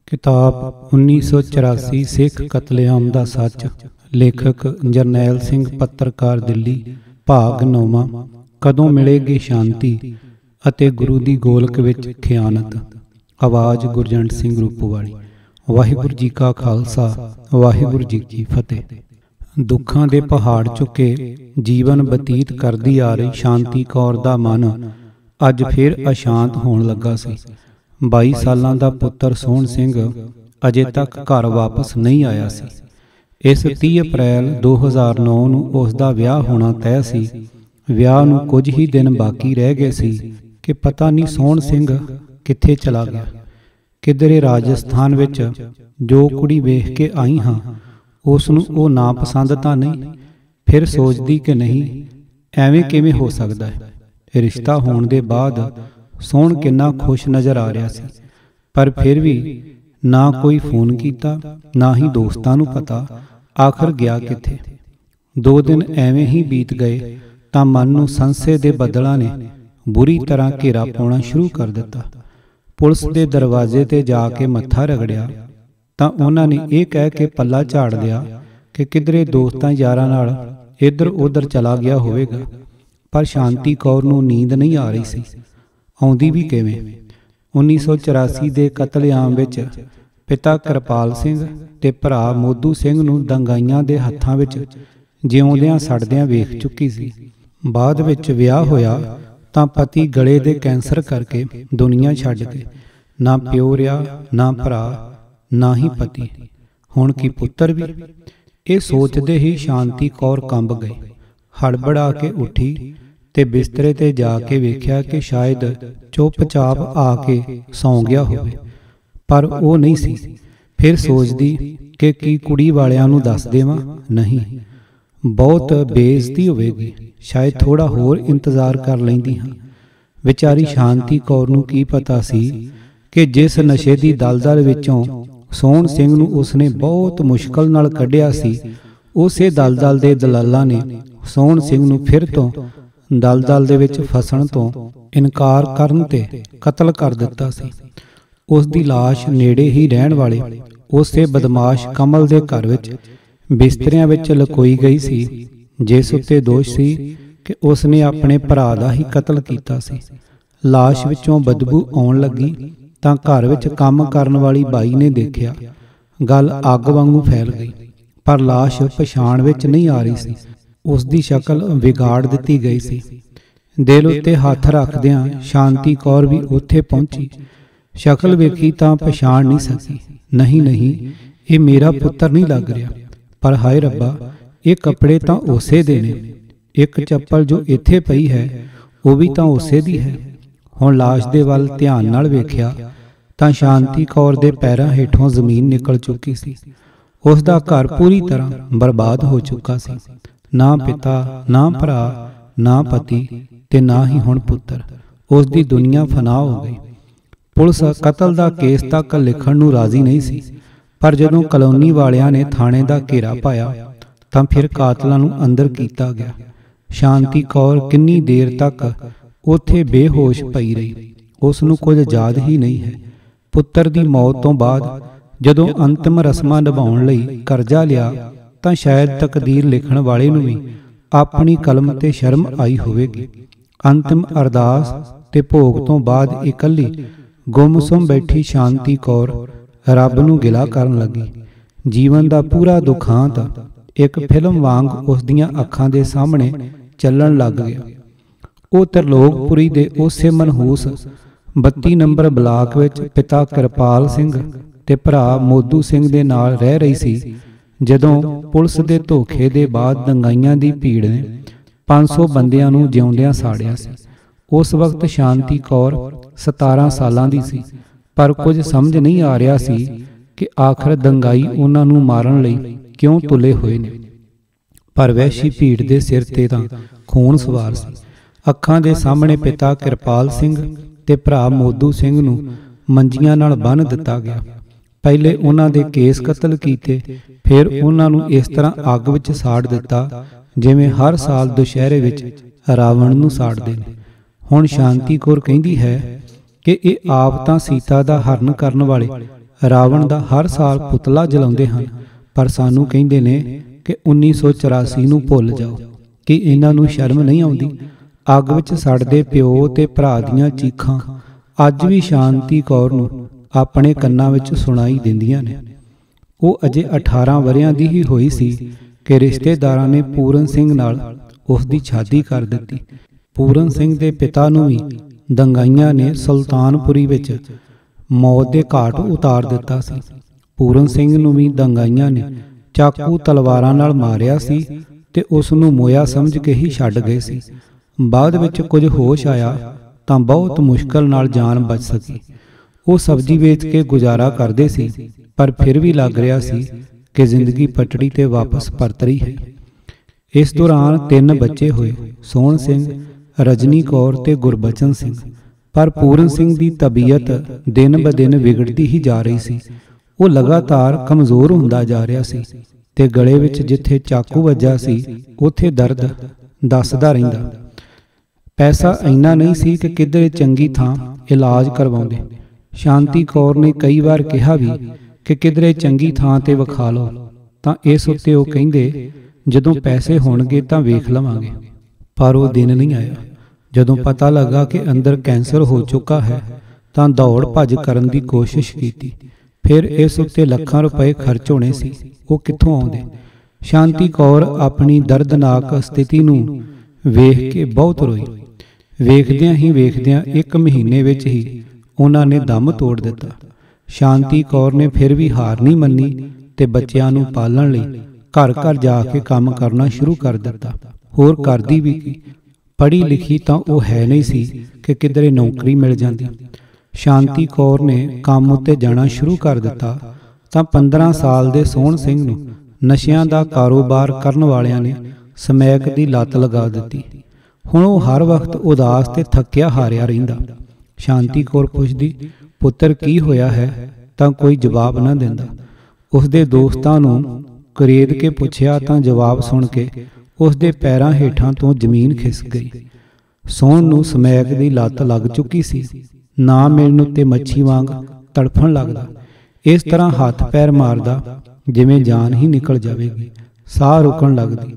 किताब 1984 सिख कतलेआम दा सच। लेखक जरनैल सिंह, पत्रकार, दिल्ली। भाग 9वां। कदों मिलेगी शांति ਅਤੇ गुरु ਦੀ ਗੋਲਕ ਵਿੱਚ ਖਿਆਨਤ। आवाज़ गुरजंट सिंह रूपोवाली। वाहिगुरू जी का खालसा, वाहिगुरू जी की फतेह। दुखों के पहाड़ चुके जीवन बतीत करती आ रही शांति कौर का मन अज फिर अशांत होने लगा सी। 22 सालों का पुत्र सोहन सिंह अजे तक घर वापस नहीं आया सी। इस 30 अप्रैल 2009 नूं उसका विआह होना तय सी। विआह नूं कुछ ही दिन बाकी रह गए सी कि पता नहीं सोहन सिंह कित्थे चला गया। किधरे राजस्थान विच जो कुड़ी वेख के आई हाँ उसनूं वो ना पसंद तां नहीं। फिर सोचदी कि नहीं, एवें किवें हो सकता है। रिश्ता होने के बाद सोहन किन्ना खुश नज़र आ रहा सी, पर फिर भी ना कोई फोन किया, ना ही दोस्तां नूं पता आखिर गया कित्थे। 2 दिन एवें ही बीत गए तां मन नूं संशय दे बदलां ने बुरी तरह घेरा पाउणा शुरू कर दिता। पुलिस के दरवाजे ते जाके मत्था रगड़िया तां उन्हां ने यह कह के पल्ला झाड़ लिया कि किधरे दोस्तां यारां नाल इधर उधर चला गया होवेगा। पर शांति कौर नूं नींद नहीं आ रही सी। आउंदी भी किवें। 1984 के कतलेआम विच पिता कृपाल सिंह ते भरा मोदू सिंह नूं दंगाइयां दे हत्थां विच जिउंदियां सड़दियां वेख चुकी सी। बाद विच विआह होया तां पति गले दे कैंसर करके दुनिया छड्ड गए। ना प्यो रहा, ना भरा, ना ही पति, हुण की पुत्र भी। ये सोचते ही शांति कौर कंब गई। हड़बड़ा के उठी ते बिस्तरे ते जाके वेख्या कि शायद चुपचाप आके सौ गया होवे, पर वो नहीं सी। फिर सोचदी कि की कुड़ी वालियां नूं दस देवां। नहीं, बहुत बेइज्जती होवेगी। शायद थोड़ा होर इंतजार कर लैंदी हाँ। विचारी शांति कौर नूं की पता सी कि जिस नशे की दलदल विचों सोहन सिंह नूं उसने बहुत मुश्किल नाल कढ़िया सी, उसे दलदल दे दलालां ने सोहन सिंह नूं फिर तो दलदल दे विच फसण तो इनकार करन ते कतल कर दिता सी। उस दी लाश नेड़े ही रहण वाले उसे बदमाश कमल दे घर विच बिस्तरियां विच लकोई गई सी, जिस उत्ते दोष सी कि उसने अपने भरा दा ही कतल कीता सी। लाश विचों बदबू आउण लगी तां घर विच काम करन वाली बाई ने देखिया। गल अग वांगू फैल गई, पर लाश पछाण विच नहीं आ रही सी। उसकी शक्ल विगाड़ दिती गई सी। दिल उत्ते हथ रखदियां शांति कौर भी उत्थे पहुंची। शक्ल वेखी तां पछाण नहीं सकी। नहीं नहीं, ये मेरा पुत्र नहीं लग रहा। पर हाय रब्बा, ये कपड़े तां उसे दे ने। एक चप्पल जो इत्थे पई है वो भी तां उसे दी है। हुण लाश दे वल ध्यान नाल वेख्या तां शांति कौर दे पैरां हेठों जमीन निकल चुकी सी। उसदा घर पूरी तरह बर्बाद हो चुका सी। ना पिता, ना भरा, ना पति ते ना ही हुण पुत्र। उसदी दुनिया फना हो गई। पुलिस कतल दा केस तक लिखण नूं राजी नहीं सी, पर जदों कलोनी वालियां ने थाणे दा घेरा पाया तां फिर कातलां नूं अंदर कीता गया। शांति कौर किन्नी देर तक उत्थे बेहोश पई रही। उसनूं कुछ याद ही नहीं है। पुत्र दी मौत तो बाद जदों अंतिम रस्मां निभाउण लई करजा लिया तां शायद तकदीर लिखण वाले नूं भी अपनी कलम ते शर्म आई होवेगी। अंतिम अरदास ते भोग तो बाद इकल्ली गुमसुम बैठी शांति कौर रब नूं गिला करन लगी। जीवन दा पूरा दुखांत एक फिल्म वांग उसदियां अखां दे सामने ਚੱਲਣ ਲੱਗ ਗਿਆ। ਉਹ ਤਰਲੋਕਪੁਰੀ ਦੇ ਉਸੇ ਮਨਹੂਸ 32 ਨੰਬਰ ਬਲਾਕ ਵਿੱਚ ਪਿਤਾ ਕਿਰਪਾਲ ਸਿੰਘ ਤੇ ਭਰਾ ਮੋਦੂ ਸਿੰਘ ਦੇ ਨਾਲ ਰਹਿ ਰਹੀ ਸੀ ਜਦੋਂ ਪੁਲਿਸ ਦੇ ਧੋਖੇ ਦੇ ਬਾਅਦ ਦੰਗਾਈਆਂ ਦੀ ਭੀੜ ਨੇ 500 ਬੰਦਿਆਂ ਨੂੰ ਜਿਉਂਦਿਆਂ ਸਾੜਿਆ ਸੀ। ਉਸ ਵਕਤ ਸ਼ਾਂਤੀ ਕੌਰ 17 ਸਾਲਾਂ ਦੀ ਸੀ, ਪਰ ਕੁਝ ਸਮਝ ਨਹੀਂ ਆ ਰਿਹਾ ਸੀ ਕਿ ਆਖਰ ਦੰਗਾਈ ਉਹਨਾਂ ਨੂੰ ਮਾਰਨ ਲਈ ਕਿਉਂ ਤੁਲੇ ਹੋਏ ਨੇ। पर वैशी भीड़ के सिर ते तां खून सवार सी। अखां दे सामने पिता किरपाल सिंह ते भरा मोदू सिंह नूं मंजियां नाल बन दिता गया। पहले उन्हां दे केस कतल कीते, फिर उन्हां नूं इस तरह अग विच साड़ दिता जिवें हर साल दुशहरे विच रावण नूं साड़दे ने। हुण शांति कौर कहिंदी है कि ये आप तां सीता दा हरण करन वाले ਰਾਵਣ ਦਾ ਹਰ ਸਾਲ ਪੁਤਲਾ ਜਲਾਉਂਦੇ ਹਨ, ਪਰ ਸਾਨੂੰ ਕਹਿੰਦੇ ਨੇ ਕਿ 1984 ਨੂੰ ਭੁੱਲ ਜਾਓ। ਕਿ ਇਹਨਾਂ ਨੂੰ ਸ਼ਰਮ ਨਹੀਂ ਆਉਂਦੀ? ਅੱਗ ਵਿੱਚ ਸੜਦੇ ਪਿਓ ਤੇ ਭਰਾ ਦੀਆਂ ਚੀਖਾਂ ਅੱਜ ਵੀ ਸ਼ਾਂਤੀ ਕੌਰ ਨੂੰ ਆਪਣੇ ਕੰਨਾਂ ਵਿੱਚ ਸੁਣਾਈ ਦਿੰਦੀਆਂ ਨੇ। ਉਹ ਅਜੇ 18 ਵਰ੍ਹਿਆਂ ਦੀ ਹੀ ਹੋਈ ਸੀ ਕਿ ਰਿਸ਼ਤੇਦਾਰਾਂ ਨੇ ਪੂਰਨ ਸਿੰਘ ਨਾਲ ਉਸ ਦੀ ਸ਼ਾਦੀ ਕਰ ਦਿੱਤੀ। ਪੂਰਨ ਸਿੰਘ ਦੇ ਪਿਤਾ ਨੂੰ ਵੀ ਦੰਗਾਈਆਂ ਨੇ ਸੁਲਤਾਨਪੁਰੀ ਵਿੱਚ ਮੌਤ ਦੇ ਘਾਟ ਉਤਾਰ ਦਿੱਤਾ ਸੀ। ਪੂਰਨ ਸਿੰਘ ਨੂੰ ਵੀ ਦੰਗਾਈਆਂ ਨੇ ਚਾਕੂ ਤਲਵਾਰਾਂ ਨਾਲ ਮਾਰਿਆ ਸੀ ਤੇ ਉਸ ਨੂੰ ਮੋਇਆ ਸਮਝ ਕੇ ਹੀ ਛੱਡ ਗਏ ਸੀ। ਬਾਅਦ ਵਿੱਚ ਕੁਝ ਹੋਸ਼ ਆਇਆ ਤਾਂ ਬਹੁਤ ਮੁਸ਼ਕਲ ਨਾਲ ਜਾਨ ਬਚ ਸਕੀ। ਉਹ ਸਬਜ਼ੀ ਵੇਚ ਕੇ ਗੁਜ਼ਾਰਾ ਕਰਦੇ ਸੀ, ਪਰ ਫਿਰ ਵੀ ਲੱਗ ਰਿਹਾ ਸੀ ਕਿ ਜ਼ਿੰਦਗੀ ਪਟੜੀ ਤੇ ਵਾਪਸ ਪਰਤ ਰਹੀ ਹੈ। ਇਸ ਦੌਰਾਨ 3 ਬੱਚੇ ਹੋਏ, ਸੋਹਣ ਸਿੰਘ, ਰਜਨੀ ਕੌਰ ਤੇ ਗੁਰਬਚਨ ਸਿੰਘ। ਪਰ ਪੂਰਨ ਸਿੰਘ ਦੀ ਤਬੀਅਤ ਦਿਨ ਬ ਦਿਨ ਵਿਗੜਦੀ ਹੀ ਜਾ ਰਹੀ ਸੀ। ਉਹ ਲਗਾਤਾਰ ਕਮਜ਼ੋਰ ਹੁੰਦਾ ਜਾ ਰਿਹਾ ਸੀ ਤੇ ਗਲੇ ਵਿੱਚ ਜਿੱਥੇ ਚਾਕੂ ਵੱਜਾ ਸੀ ਉੱਥੇ ਦਰਦ ਦੱਸਦਾ ਰਹਿੰਦਾ। ਪੈਸਾ ਇੰਨਾ ਨਹੀਂ ਸੀ ਕਿ ਕਿਧਰੇ ਚੰਗੀ ਥਾਂ ਇਲਾਜ ਕਰਵਾਉਂਦੇ। ਸ਼ਾਂਤੀ ਕੌਰ ਨੇ ਕਈ ਵਾਰ ਕਿਹਾ ਵੀ ਕਿ ਕਿਧਰੇ ਚੰਗੀ ਥਾਂ ਤੇ ਵਿਖਾ ਲਓ, ਤਾਂ ਇਸ ਉੱਤੇ ਉਹ ਕਹਿੰਦੇ ਜਦੋਂ ਪੈਸੇ ਹੋਣਗੇ ਤਾਂ ਵੇਖ ਲਵਾਂਗੇ। ਪਰ ਉਹ ਦਿਨ ਨਹੀਂ ਆਇਆ। ਜਦੋਂ ਪਤਾ ਲੱਗਾ ਕਿ ਅੰਦਰ ਕੈਂਸਰ ਹੋ ਚੁੱਕਾ ਹੈ ਤਾਂ ਦੌੜ ਭੱਜ ਕਰਨ ਦੀ ਕੋਸ਼ਿਸ਼ ਕੀਤੀ। ਫਿਰ ਇਸ ਉੱਤੇ ਲੱਖਾਂ ਰੁਪਏ ਖਰਚ ਹੋਣੇ ਸੀ, ਉਹ ਕਿੱਥੋਂ ਆਉਂਦੇ? ਸ਼ਾਂਤੀ ਕੌਰ ਆਪਣੀ ਦਰਦਨਾਕ ਸਥਿਤੀ ਨੂੰ ਵੇਖ ਕੇ ਬਹੁਤ ਰੋਈ। ਵੇਖਦਿਆਂ ਹੀ ਵੇਖਦਿਆਂ 1 ਮਹੀਨੇ ਵਿੱਚ ਹੀ ਉਹਨਾਂ ਨੇ ਦਮ ਤੋੜ ਦਿੱਤਾ। ਸ਼ਾਂਤੀ ਕੌਰ ਨੇ ਫਿਰ ਵੀ ਹਾਰ ਨਹੀਂ ਮੰਨੀ ਤੇ ਬੱਚਿਆਂ ਨੂੰ ਪਾਲਣ ਲਈ ਘਰ ਘਰ ਜਾ ਕੇ ਕੰਮ ਕਰਨਾ ਸ਼ੁਰੂ ਕਰ ਦਿੱਤਾ। ਹੋਰ ਕਰਦੀ ਵੀ ਕੀ, ਪੜ੍ਹੀ ਲਿਖੀ ਤਾਂ ਉਹ ਹੈ ਨਹੀਂ ਸੀ ਕਿ ਕਿਧਰੇ ਨੌਕਰੀ ਮਿਲ ਜਾਂਦੀ। ਸ਼ਾਂਤੀ ਕੌਰ ਨੇ ਕੰਮ ਉੱਤੇ ਜਾਣਾ ਸ਼ੁਰੂ ਕਰ ਦਿੱਤਾ ਤਾਂ 15 ਸਾਲ ਦੇ ਸੋਹਣ ਸਿੰਘ ਨੂੰ ਨਸ਼ਿਆਂ ਦਾ ਕਾਰੋਬਾਰ ਕਰਨ ਵਾਲਿਆਂ ਨੇ ਸਮੈਕ ਦੀ ਲੱਤ ਲਗਾ ਦਿੱਤੀ। ਹੁਣ ਉਹ ਹਰ ਵਕਤ ਉਦਾਸ ਤੇ ਥੱਕਿਆ ਹਾਰਿਆ ਰਹਿੰਦਾ। ਸ਼ਾਂਤੀ ਕੌਰ ਪੁੱਛਦੀ, ਪੁੱਤਰ ਕੀ ਹੋਇਆ ਹੈ? ਤਾਂ ਕੋਈ ਜਵਾਬ ਨਾ ਦਿੰਦਾ। ਉਸਦੇ ਦੋਸਤਾਂ ਨੂੰ ਕਰੇਦ ਕੇ ਪੁੱਛਿਆ ਤਾਂ ਜਵਾਬ ਸੁਣ ਕੇ ਉਸਦੇ ਪੈਰਾਂ ਹੇਠਾਂ ਤੋਂ ਜ਼ਮੀਨ ਖਿਸਕ ਗਈ। ਸੋਹਣ ਨੂੰ ਸਮੈਕ ਦੀ ਲੱਤ ਲੱਗ ਚੁੱਕੀ ਸੀ। ਨਾ ਮਿਲਣ ਉੱਤੇ ਮੱਛੀ ਵਾਂਗ ਤੜਫਣ ਲੱਗਦਾ। ਇਸ ਤਰ੍ਹਾਂ ਹੱਥ ਪੈਰ ਮਾਰਦਾ ਜਿਵੇਂ ਜਾਨ ਹੀ ਨਿਕਲ ਜਾਵੇਗੀ। ਸਾਹ ਰੁਕਣ ਲੱਗਦੀ,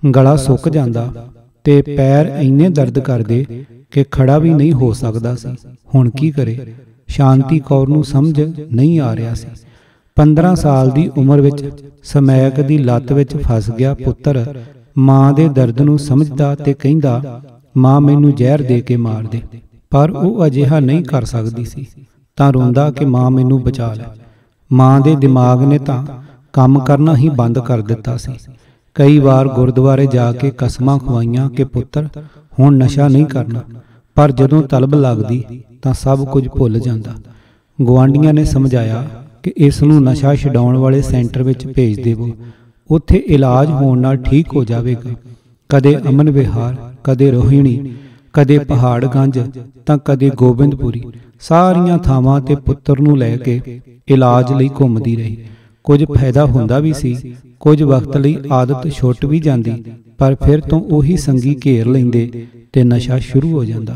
ਗਲਾ ਸੁੱਕ ਜਾਂਦਾ ਤੇ ਪੈਰ ਇੰਨੇ ਦਰਦ ਕਰਦੇ ਕਿ ਖੜਾ ਵੀ ਨਹੀਂ ਹੋ ਸਕਦਾ ਸੀ। ਹੁਣ ਕੀ ਕਰੇ? ਸ਼ਾਂਤੀ ਕੌਰ ਨੂੰ ਸਮਝ ਨਹੀਂ ਆ ਰਿਹਾ ਸੀ। 15 ਸਾਲ ਦੀ ਉਮਰ ਵਿੱਚ ਸਮੈਕ ਦੀ ਲੱਤ ਵਿੱਚ ਫਸ ਗਿਆ ਪੁੱਤਰ ਮਾਂ ਦੇ ਦਰਦ ਨੂੰ ਸਮਝਦਾ ਤੇ ਕਹਿੰਦਾ, ਮਾਂ ਮੈਨੂੰ ਜ਼ਹਿਰ ਦੇ ਕੇ ਮਾਰ ਦੇ। ਪਰ ਉਹ ਅਜਿਹਾ ਨਹੀਂ ਕਰ ਸਕਦੀ ਸੀ ਤਾਂ ਰੋਂਦਾ ਕਿ ਮਾਂ ਮੈਨੂੰ ਬਚਾ ਲੈ। ਮਾਂ ਦੇ ਦਿਮਾਗ ਨੇ ਤਾਂ ਕੰਮ ਕਰਨਾ ਹੀ ਬੰਦ ਕਰ ਦਿੱਤਾ ਸੀ। ਕਈ ਵਾਰ ਗੁਰਦੁਆਰੇ ਜਾ ਕੇ ਕਸਮਾਂ ਖਵਾਈਆਂ ਕਿ ਪੁੱਤਰ ਹੁਣ ਨਸ਼ਾ ਨਹੀਂ ਕਰਨਾ, ਪਰ ਜਦੋਂ ਤਲਬ ਲੱਗਦੀ ਤਾਂ ਸਭ ਕੁਝ ਭੁੱਲ ਜਾਂਦਾ। ਗੁਆਂਢੀਆਂ ਨੇ ਸਮਝਾਇਆ ਕਿ ਇਸ ਨੂੰ ਨਸ਼ਾ ਛਡਾਉਣ ਵਾਲੇ ਸੈਂਟਰ ਵਿੱਚ ਭੇਜ ਦੇਵੋ, ਉੱਥੇ ਇਲਾਜ ਹੋਣ ਨਾਲ ਠੀਕ ਹੋ ਜਾਵੇਗਾ। ਕਦੇ ਅਮਨ ਵਿਹਾਰ, ਕਦੇ ਰੋਹਿਣੀ, ਕਦੇ ਪਹਾੜਗੰਜ ਤਾਂ ਕਦੇ ਗੋਬਿੰਦਪੁਰੀ, ਸਾਰੀਆਂ ਥਾਵਾਂ ਤੇ ਪੁੱਤਰ ਨੂੰ ਲੈ ਕੇ ਇਲਾਜ ਲਈ ਘੁੰਮਦੀ ਰਹੀ। ਕੁਝ ਫਾਇਦਾ ਹੁੰਦਾ ਵੀ ਸੀ, ਕੁਝ ਵਕਤ ਲਈ ਆਦਤ ਛੁੱਟ ਵੀ ਜਾਂਦੀ, ਪਰ ਫਿਰ ਤੋਂ ਉਹੀ ਸੰਗੀ ਘੇਰ ਲੈਂਦੇ ਤੇ ਨਸ਼ਾ ਸ਼ੁਰੂ ਹੋ ਜਾਂਦਾ।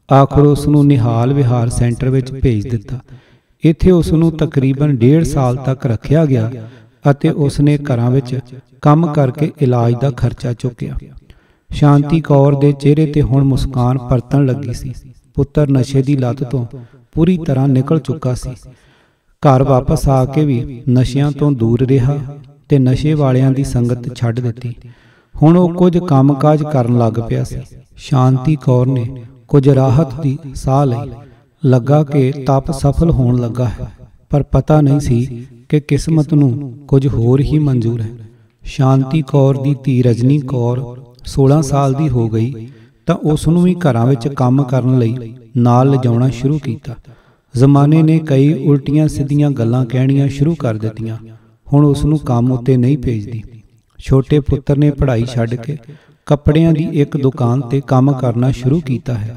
ਆਖਰ ਉਸ ਨੂੰ ਨਿਹਾਲ ਵਿਹਾਰ ਸੈਂਟਰ ਵਿੱਚ ਭੇਜ ਦਿੱਤਾ। ਇੱਥੇ ਉਸ ਨੂੰ ਤਕਰੀਬਨ 1.5 ਸਾਲ ਤੱਕ ਰੱਖਿਆ ਗਿਆ ਅਤੇ ਉਸ ਨੇ ਘਰਾਂ ਵਿੱਚ ਕੰਮ ਕਰਕੇ ਇਲਾਜ ਦਾ ਖਰਚਾ ਚੁੱਕਿਆ। ਸ਼ਾਂਤੀ ਕੌਰ ਦੇ ਚਿਹਰੇ ਤੇ ਹੁਣ ਮੁਸਕਾਨ ਪਰਤਣ ਲੱਗੀ ਸੀ। ਪੁੱਤਰ ਨਸ਼ੇ ਦੀ ਲੱਤ ਤੋਂ ਪੂਰੀ ਤਰ੍ਹਾਂ ਨਿਕਲ ਚੁੱਕਾ ਸੀ। ਘਰ ਵਾਪਸ ਆ ਕੇ ਵੀ ਨਸ਼ਿਆਂ ਤੋਂ ਦੂਰ ਰਿਹਾ ਤੇ ਨਸ਼ੇ ਵਾਲਿਆਂ ਦੀ ਸੰਗਤ ਛੱਡ ਦਿੱਤੀ। ਹੁਣ ਉਹ ਕੁਝ ਕੰਮਕਾਜ ਕਰਨ ਲੱਗ ਪਿਆ ਸੀ। ਸ਼ਾਂਤੀ ਕੌਰ ਨੇ ਕੁਝ ਰਾਹਤ ਦੀ ਸਾਹ ਲਈ। ਲੱਗਾ ਕਿ ਤਪ ਸਫਲ ਹੋਣ ਲੱਗਾ ਹੈ, ਪਰ ਪਤਾ ਨਹੀਂ ਸੀ ਕਿ ਕਿਸਮਤ ਨੂੰ ਕੁਝ ਹੋਰ ਹੀ ਮਨਜ਼ੂਰ ਹੈ। ਸ਼ਾਂਤੀ ਕੌਰ ਦੀ ਧੀ ਰਜਨੀ ਕੌਰ 16 ਸਾਲ ਦੀ ਹੋ ਗਈ ਤਾਂ ਉਸ ਨੂੰ ਵੀ ਘਰਾਂ ਵਿੱਚ ਕੰਮ ਕਰਨ ਲਈ ਨਾਲ ਲਿਜਾਉਣਾ ਸ਼ੁਰੂ ਕੀਤਾ। ਜ਼ਮਾਨੇ ਨੇ ਕਈ ਉਲਟੀਆਂ ਸਿੱਧੀਆਂ ਗੱਲਾਂ ਕਹਿਣੀਆਂ ਸ਼ੁਰੂ ਕਰ ਦਿੱਤੀਆਂ। ਹੁਣ ਉਸ ਨੂੰ ਕੰਮ ਉੱਤੇ ਨਹੀਂ ਭੇਜਦੀ। ਛੋਟੇ ਪੁੱਤਰ ਨੇ ਪੜ੍ਹਾਈ ਛੱਡ ਕੇ ਕੱਪੜਿਆਂ ਦੀ ਇੱਕ ਦੁਕਾਨ ਤੇ ਕੰਮ ਕਰਨਾ ਸ਼ੁਰੂ ਕੀਤਾ ਹੈ,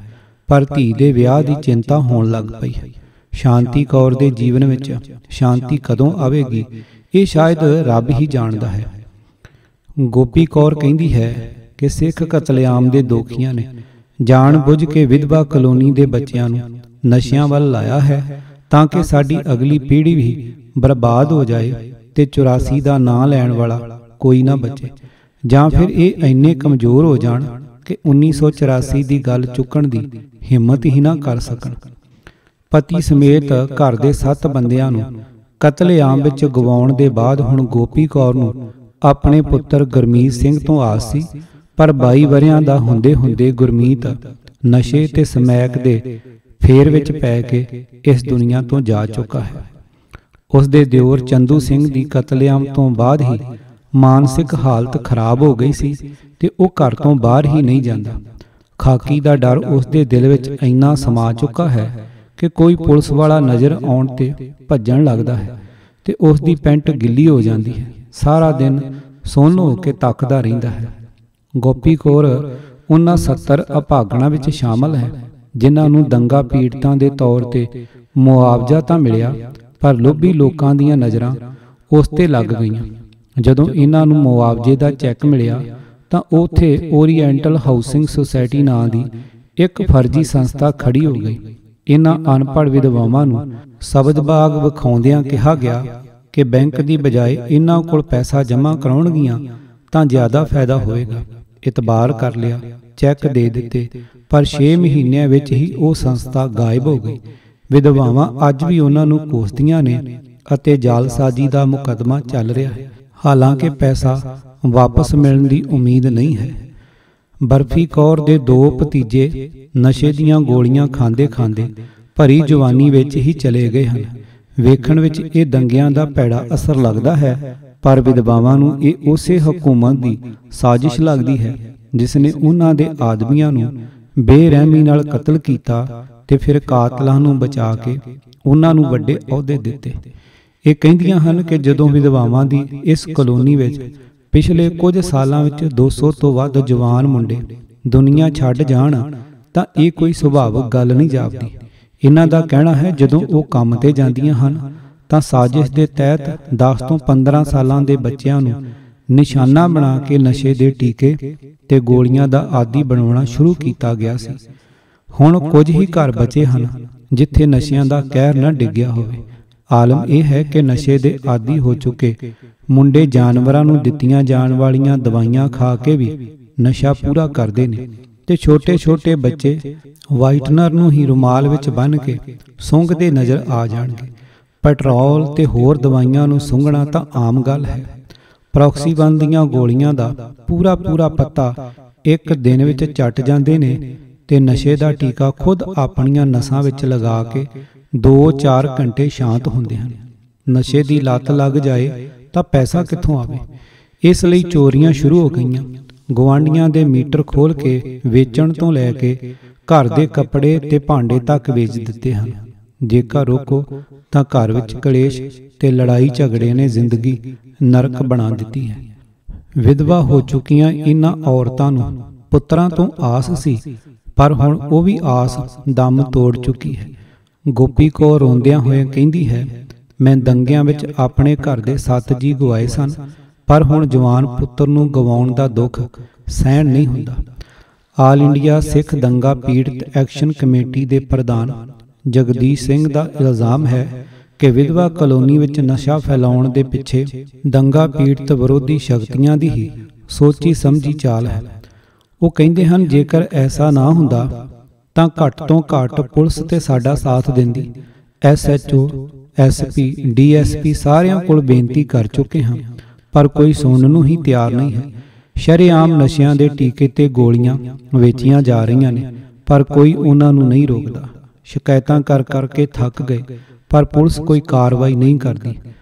ਪਰ ਧੀ ਦੇ ਵਿਆਹ ਦੀ ਚਿੰਤਾ ਹੋਣ ਲੱਗ ਪਈ ਹੈ। ਸ਼ਾਂਤੀ ਕੌਰ ਦੇ ਜੀਵਨ ਵਿੱਚ ਸ਼ਾਂਤੀ ਕਦੋਂ ਆਵੇਗੀ, ਇਹ ਸ਼ਾਇਦ ਰੱਬ ਹੀ ਜਾਣਦਾ ਹੈ। ਗੋਪੀ ਕੌਰ ਕਹਿੰਦੀ ਹੈ ਕਿ ਸਿੱਖ ਕਤਲੇਆਮ ਦੇ ਦੋਖੀਆਂ ਨੇ ਜਾਣ ਬੁੱਝ ਕੇ ਵਿਧਵਾ ਕਲੋਨੀ ਦੇ ਬੱਚਿਆਂ ਨੂੰ ਨਸ਼ਿਆਂ ਵੱਲ ਲਾਇਆ ਹੈ ਤਾਂ ਕਿ ਸਾਡੀ ਅਗਲੀ ਪੀੜ੍ਹੀ ਵੀ ਬਰਬਾਦ ਹੋ ਜਾਏ ਤੇ 84 ਦਾ ਨਾਂ ਲੈਣ ਵਾਲਾ ਕੋਈ ਨਾ ਬਚੇ, ਜਾਂ ਫਿਰ ਇਹ ਇੰਨੇ ਕਮਜ਼ੋਰ ਹੋ ਜਾਣ ਕਿ 1984 ਦੀ ਗੱਲ ਚੁੱਕਣ ਦੀ ਹਿੰਮਤ ਹੀ ਨਾ ਕਰ ਸਕਣ। ਪਤੀ ਸਮੇਤ ਘਰ ਦੇ 7 ਬੰਦਿਆਂ ਨੂੰ ਕਤਲੇਆਮ ਵਿੱਚ ਗਵਾਉਣ ਦੇ ਬਾਅਦ ਹੁਣ ਗੋਪੀ ਕੌਰ ਨੂੰ ਆਪਣੇ ਪੁੱਤਰ ਗੁਰਮੀਤ ਸਿੰਘ ਤੋਂ ਆਸ ਸੀ, ਪਰ 22 ਵਰ੍ਹਿਆਂ ਦਾ ਹੁੰਦੇ ਹੁੰਦੇ ਗੁਰਮੀਤ ਨਸ਼ੇ ਤੇ ਸਮੈਕ ਦੇ ਫੇਰ ਵਿੱਚ ਪੈ ਕੇ ਇਸ ਦੁਨੀਆ ਤੋਂ ਜਾ ਚੁੱਕਾ ਹੈ। ਉਸ ਦੇ ਦਿਓਰ ਚੰਦੂ ਸਿੰਘ ਦੀ ਕਤਲੇਆਮ ਤੋਂ ਬਾਅਦ ਹੀ ਮਾਨਸਿਕ ਹਾਲਤ ਖਰਾਬ ਹੋ ਗਈ ਸੀ ਤੇ ਉਹ ਘਰ ਤੋਂ ਬਾਹਰ ਹੀ ਨਹੀਂ ਜਾਂਦਾ। ਖਾਕੀ ਦਾ ਡਰ ਉਸ ਦੇ ਦਿਲ ਵਿੱਚ ਇੰਨਾ ਸਮਾ ਚੁੱਕਾ ਹੈ ਕਿ ਕੋਈ ਪੁਲਿਸ ਵਾਲਾ ਨਜ਼ਰ ਆਉਣ ਤੇ ਭੱਜਣ ਲੱਗਦਾ ਹੈ ਤੇ ਉਸ ਦੀ ਪੈਂਟ ਗਿੱਲੀ ਹੋ ਜਾਂਦੀ ਹੈ। ਸਾਰਾ ਦਿਨ ਸੁੰਨ ਹੋ ਕੇ ਤੱਕਦਾ ਰਹਿੰਦਾ ਹੈ। ਗੋਪੀ ਕੌਰ ਉਹਨਾਂ 70 ਅਭਾਗਣਾਂ ਵਿੱਚ ਸ਼ਾਮਲ ਹੈ ਜਿਨ੍ਹਾਂ ਨੂੰ ਦੰਗਾ ਪੀੜਤਾਂ ਦੇ ਤੌਰ ਤੇ ਮੁਆਵਜ਼ਾ ਤਾਂ ਮਿਲਿਆ, ਪਰ ਲੋਭੀ ਲੋਕਾਂ ਦੀਆਂ ਨਜ਼ਰਾਂ ਉਸ ਤੇ ਲੱਗ ਗਈਆਂ। ਜਦੋਂ ਇਹਨਾਂ ਨੂੰ ਮੁਆਵਜ਼ੇ ਦਾ ਚੈੱਕ ਮਿਲਿਆ ਤਾਂ ਉੱਥੇ ਓਰੀਐਂਟਲ ਹਾਊਸਿੰਗ ਸੁਸਾਇਟੀ ਨਾਂ ਦੀ ਇੱਕ ਫਰਜ਼ੀ ਸੰਸਥਾ ਖੜੀ ਹੋ ਗਈ। ਇਹਨਾਂ ਅਨਪੜ੍ਹ ਵਿਧਵਾਵਾਂ ਨੂੰ ਸਬਜ਼ ਬਾਗ ਵਿਖਾਉਂਦਿਆਂ ਕਿਹਾ ਗਿਆ ਕਿ ਬੈਂਕ ਦੀ ਬਜਾਏ ਇਹਨਾਂ ਕੋਲ ਪੈਸਾ ਜਮ੍ਹਾਂ ਕਰਾਉਣਗੀਆਂ ਤਾਂ ਜ਼ਿਆਦਾ ਫਾਇਦਾ ਹੋਵੇਗਾ। ਇਤਬਾਰ ਕਰ ਲਿਆ, ਚੈੱਕ ਦੇ ਦਿੱਤੇ, ਪਰ 6 ਮਹੀਨਿਆਂ ਵਿੱਚ ਹੀ ਉਹ ਸੰਸਥਾ ਗਾਇਬ ਹੋ ਗਈ। ਵਿਧਵਾਵਾਂ ਅੱਜ ਵੀ ਉਹਨਾਂ ਨੂੰ ਕੋਸਦੀਆਂ ਨੇ ਅਤੇ ਜਾਲਸਾਜ਼ੀ ਦਾ ਮੁਕੱਦਮਾ ਚੱਲ ਰਿਹਾ ਹੈ, ਹਾਲਾਂਕਿ ਪੈਸਾ ਵਾਪਸ ਮਿਲਣ ਦੀ ਉਮੀਦ ਨਹੀਂ ਹੈ। ਬਰਫੀ ਕੌਰ ਦੇ 2 ਭਤੀਜੇ ਨਸ਼ੇ ਦੀਆਂ ਗੋਲੀਆਂ ਖਾਂਦੇ ਖਾਂਦੇ ਭਰੀ ਜਵਾਨੀ ਵਿੱਚ ਹੀ ਚਲੇ ਗਏ ਹਨ। ਵੇਖਣ ਵਿੱਚ ਇਹ ਦੰਗਿਆਂ ਦਾ ਭੈੜਾ ਅਸਰ ਲੱਗਦਾ ਹੈ, ਪਰ ਵਿਧਵਾਵਾਂ ਨੂੰ ਇਹ ਉਸੇ ਹਕੂਮਤ ਦੀ ਸਾਜ਼ਿਸ਼ ਲੱਗਦੀ ਹੈ ਜਿਸ ਨੇ ਉਹਨਾਂ ਦੇ ਆਦਮੀਆਂ ਨੂੰ ਬੇਰਹਿਮੀ ਨਾਲ ਕਤਲ ਕੀਤਾ ਤੇ ਫਿਰ ਕਾਤਲਾਂ ਨੂੰ ਬਚਾ ਕੇ ਉਹਨਾਂ ਨੂੰ ਵੱਡੇ ਅਹੁਦੇ ਦਿੱਤੇ। ਇਹ ਕਹਿੰਦੀਆਂ ਹਨ ਕਿ ਜਦੋਂ ਵਿਧਵਾਵਾਂ ਦੀ ਇਸ ਕਲੋਨੀ ਵਿੱਚ ਪਿਛਲੇ ਕੁਝ ਸਾਲਾਂ ਵਿੱਚ 200 ਤੋਂ ਵੱਧ ਜਵਾਨ ਮੁੰਡੇ ਦੁਨੀਆ ਛੱਡ ਜਾਣ ਤਾਂ ਇਹ ਕੋਈ ਸੁਭਾਵਿਕ ਗੱਲ ਨਹੀਂ ਜਾਪਦੀ। ਇਹਨਾਂ ਦਾ ਕਹਿਣਾ ਹੈ ਜਦੋਂ ਉਹ ਕੰਮ ਤੇ ਜਾਂਦੀਆਂ ਹਨ ਤਾਂ ਸਾਜ਼ਿਸ਼ ਦੇ ਤਹਿਤ 10 ਤੋਂ 15 ਸਾਲਾਂ ਦੇ ਬੱਚਿਆਂ ਨੂੰ ਨਿਸ਼ਾਨਾ ਬਣਾ ਕੇ ਨਸ਼ੇ ਦੇ ਟੀਕੇ ਤੇ ਗੋਲੀਆਂ ਦਾ ਆਦੀ ਬਣਾਉਣਾ ਸ਼ੁਰੂ ਕੀਤਾ ਗਿਆ ਸੀ। ਹੁਣ ਕੁਝ ਹੀ ਘਰ ਬਚੇ ਹਨ ਜਿੱਥੇ ਨਸ਼ਿਆਂ ਦਾ ਕਹਿਰ ਨਾ ਡਿੱਗਿਆ ਹੋਵੇ। ਆਲਮ ਇਹ ਹੈ ਕਿ ਨਸ਼ੇ ਦੇ ਆਦੀ ਹੋ ਚੁੱਕੇ ਮੁੰਡੇ ਜਾਨਵਰਾਂ ਨੂੰ ਦਿੱਤੀਆਂ ਜਾਣ ਵਾਲੀਆਂ ਦਵਾਈਆਂ ਖਾ ਕੇ ਵੀ ਨਸ਼ਾ ਪੂਰਾ ਕਰਦੇ ਨੇ ਤੇ ਛੋਟੇ-ਛੋਟੇ ਬੱਚੇ ਵਾਈਟਨਰ ਨੂੰ ਹੀ ਰੁਮਾਲ ਵਿੱਚ ਬੰਨ੍ਹ ਕੇ ਸੁੰਘਦੇ ਨਜ਼ਰ ਆ ਜਾਣਗੇ। ਪੈਟਰੋਲ ਤੇ ਹੋਰ ਦਵਾਈਆਂ ਨੂੰ ਸੁੰਘਣਾ ਤਾਂ ਆਮ ਗੱਲ ਹੈ। ਪ੍ਰੋਕਸੀਵਨ ਦੀਆਂ ਗੋਲੀਆਂ ਦਾ ਪੂਰਾ ਪੱਤਾ ਇੱਕ ਦਿਨ ਵਿੱਚ ਚੱਟ ਜਾਂਦੇ ਨੇ ਤੇ ਨਸ਼ੇ ਦਾ ਟੀਕਾ ਖੁਦ ਆਪਣੀਆਂ ਨਸਾਂ ਵਿੱਚ ਲਗਾ ਕੇ 2-4 ਘੰਟੇ ਸ਼ਾਂਤ ਹੁੰਦੇ ਹਨ। ਨਸ਼ੇ ਦੀ ਲੱਤ ਲੱਗ ਜਾਏ ਤਾਂ ਪੈਸਾ ਕਿੱਥੋਂ ਆਵੇ? ਇਸ ਲਈ ਚੋਰੀਆਂ ਸ਼ੁਰੂ ਹੋ ਗਈਆਂ। ਗੁਆਂਢੀਆਂ ਦੇ ਮੀਟਰ ਖੋਲ੍ਹ ਕੇ ਵੇਚਣ ਤੋਂ ਲੈ ਕੇ ਘਰ ਦੇ ਕੱਪੜੇ ਤੇ ਭਾਂਡੇ ਤੱਕ ਵੇਚ ਦਿੱਤੇ ਹਨ। ਜੇਕਰ ਰੋਕੋ ਤਾਂ ਘਰ ਵਿੱਚ ਕਲੇਸ਼ ਤੇ ਲੜਾਈ ਝਗੜੇ ਨੇ ਜ਼ਿੰਦਗੀ ਨਰਕ ਬਣਾ ਦਿੱਤੀ ਹੈ। ਵਿਧਵਾ ਹੋ ਚੁੱਕੀਆਂ ਇਹਨਾਂ ਔਰਤਾਂ ਨੂੰ ਪੁੱਤਰਾਂ ਤੋਂ ਆਸ ਸੀ, ਪਰ ਹੁਣ ਉਹ ਵੀ ਆਸ ਦਮ ਤੋੜ ਚੁੱਕੀ ਹੈ। ਗੋਪੀ ਕੌਰ ਰੋਂਦਿਆਂ ਹੋਏ ਕਹਿੰਦੀ ਹੈ, ਮੈਂ ਦੰਗਿਆਂ ਵਿੱਚ ਆਪਣੇ ਘਰ ਦੇ 7 ਜੀ ਗਵਾਏ ਸਨ, ਪਰ ਹੁਣ ਜਵਾਨ ਪੁੱਤਰ ਨੂੰ ਗਵਾਉਣ ਦਾ ਦੁੱਖ ਸਹਿਣ ਨਹੀਂ ਹੁੰਦਾ। ਆਲ ਇੰਡੀਆ ਸਿੱਖ ਦੰਗਾ ਪੀੜਤ ਐਕਸ਼ਨ ਕਮੇਟੀ ਦੇ ਪ੍ਰਧਾਨ ਜਗਦੀਸ਼ ਸਿੰਘ ਦਾ ਇਲਜ਼ਾਮ ਹੈ ਕਿ ਵਿਧਵਾ ਕਲੋਨੀ ਵਿੱਚ ਨਸ਼ਾ ਫੈਲਾਉਣ ਦੇ ਪਿੱਛੇ ਦੰਗਾ ਪੀੜਤ ਵਿਰੋਧੀ ਸ਼ਕਤੀਆਂ ਦੀ ਹੀ ਸੋਚੀ ਸਮਝੀ ਚਾਲ ਹੈ। ਉਹ ਕਹਿੰਦੇ ਹਨ, ਜੇਕਰ ਐਸਾ ਨਾ ਹੁੰਦਾ ਤਾਂ ਘੱਟ ਤੋਂ ਘੱਟ ਪੁਲਿਸ ਤੇ ਸਾਡਾ ਸਾਥ ਦਿੰਦੀ। SHO, SP, DSP ਸਾਰਿਆਂ ਕੋਲ ਬੇਨਤੀ ਕਰ ਚੁੱਕੇ ਹਾਂ, ਪਰ ਕੋਈ ਸੁਣਨ ਨੂੰ ਹੀ ਤਿਆਰ ਨਹੀਂ ਹੈ। ਸ਼ਰੇਆਮ ਨਸ਼ਿਆਂ ਦੇ ਟੀਕੇ ਤੇ ਗੋਲੀਆਂ ਵੇਚੀਆਂ ਜਾ ਰਹੀਆਂ ਨੇ, ਪਰ ਕੋਈ ਉਹਨਾਂ ਨੂੰ ਨਹੀਂ ਰੋਕਦਾ। ਸ਼ਿਕਾਇਤਾਂ ਕਰ ਕਰਕੇ ਥੱਕ ਗਏ, ਪਰ ਪੁਲਿਸ ਕੋਈ ਕਾਰਵਾਈ ਨਹੀਂ ਕਰਦੀ।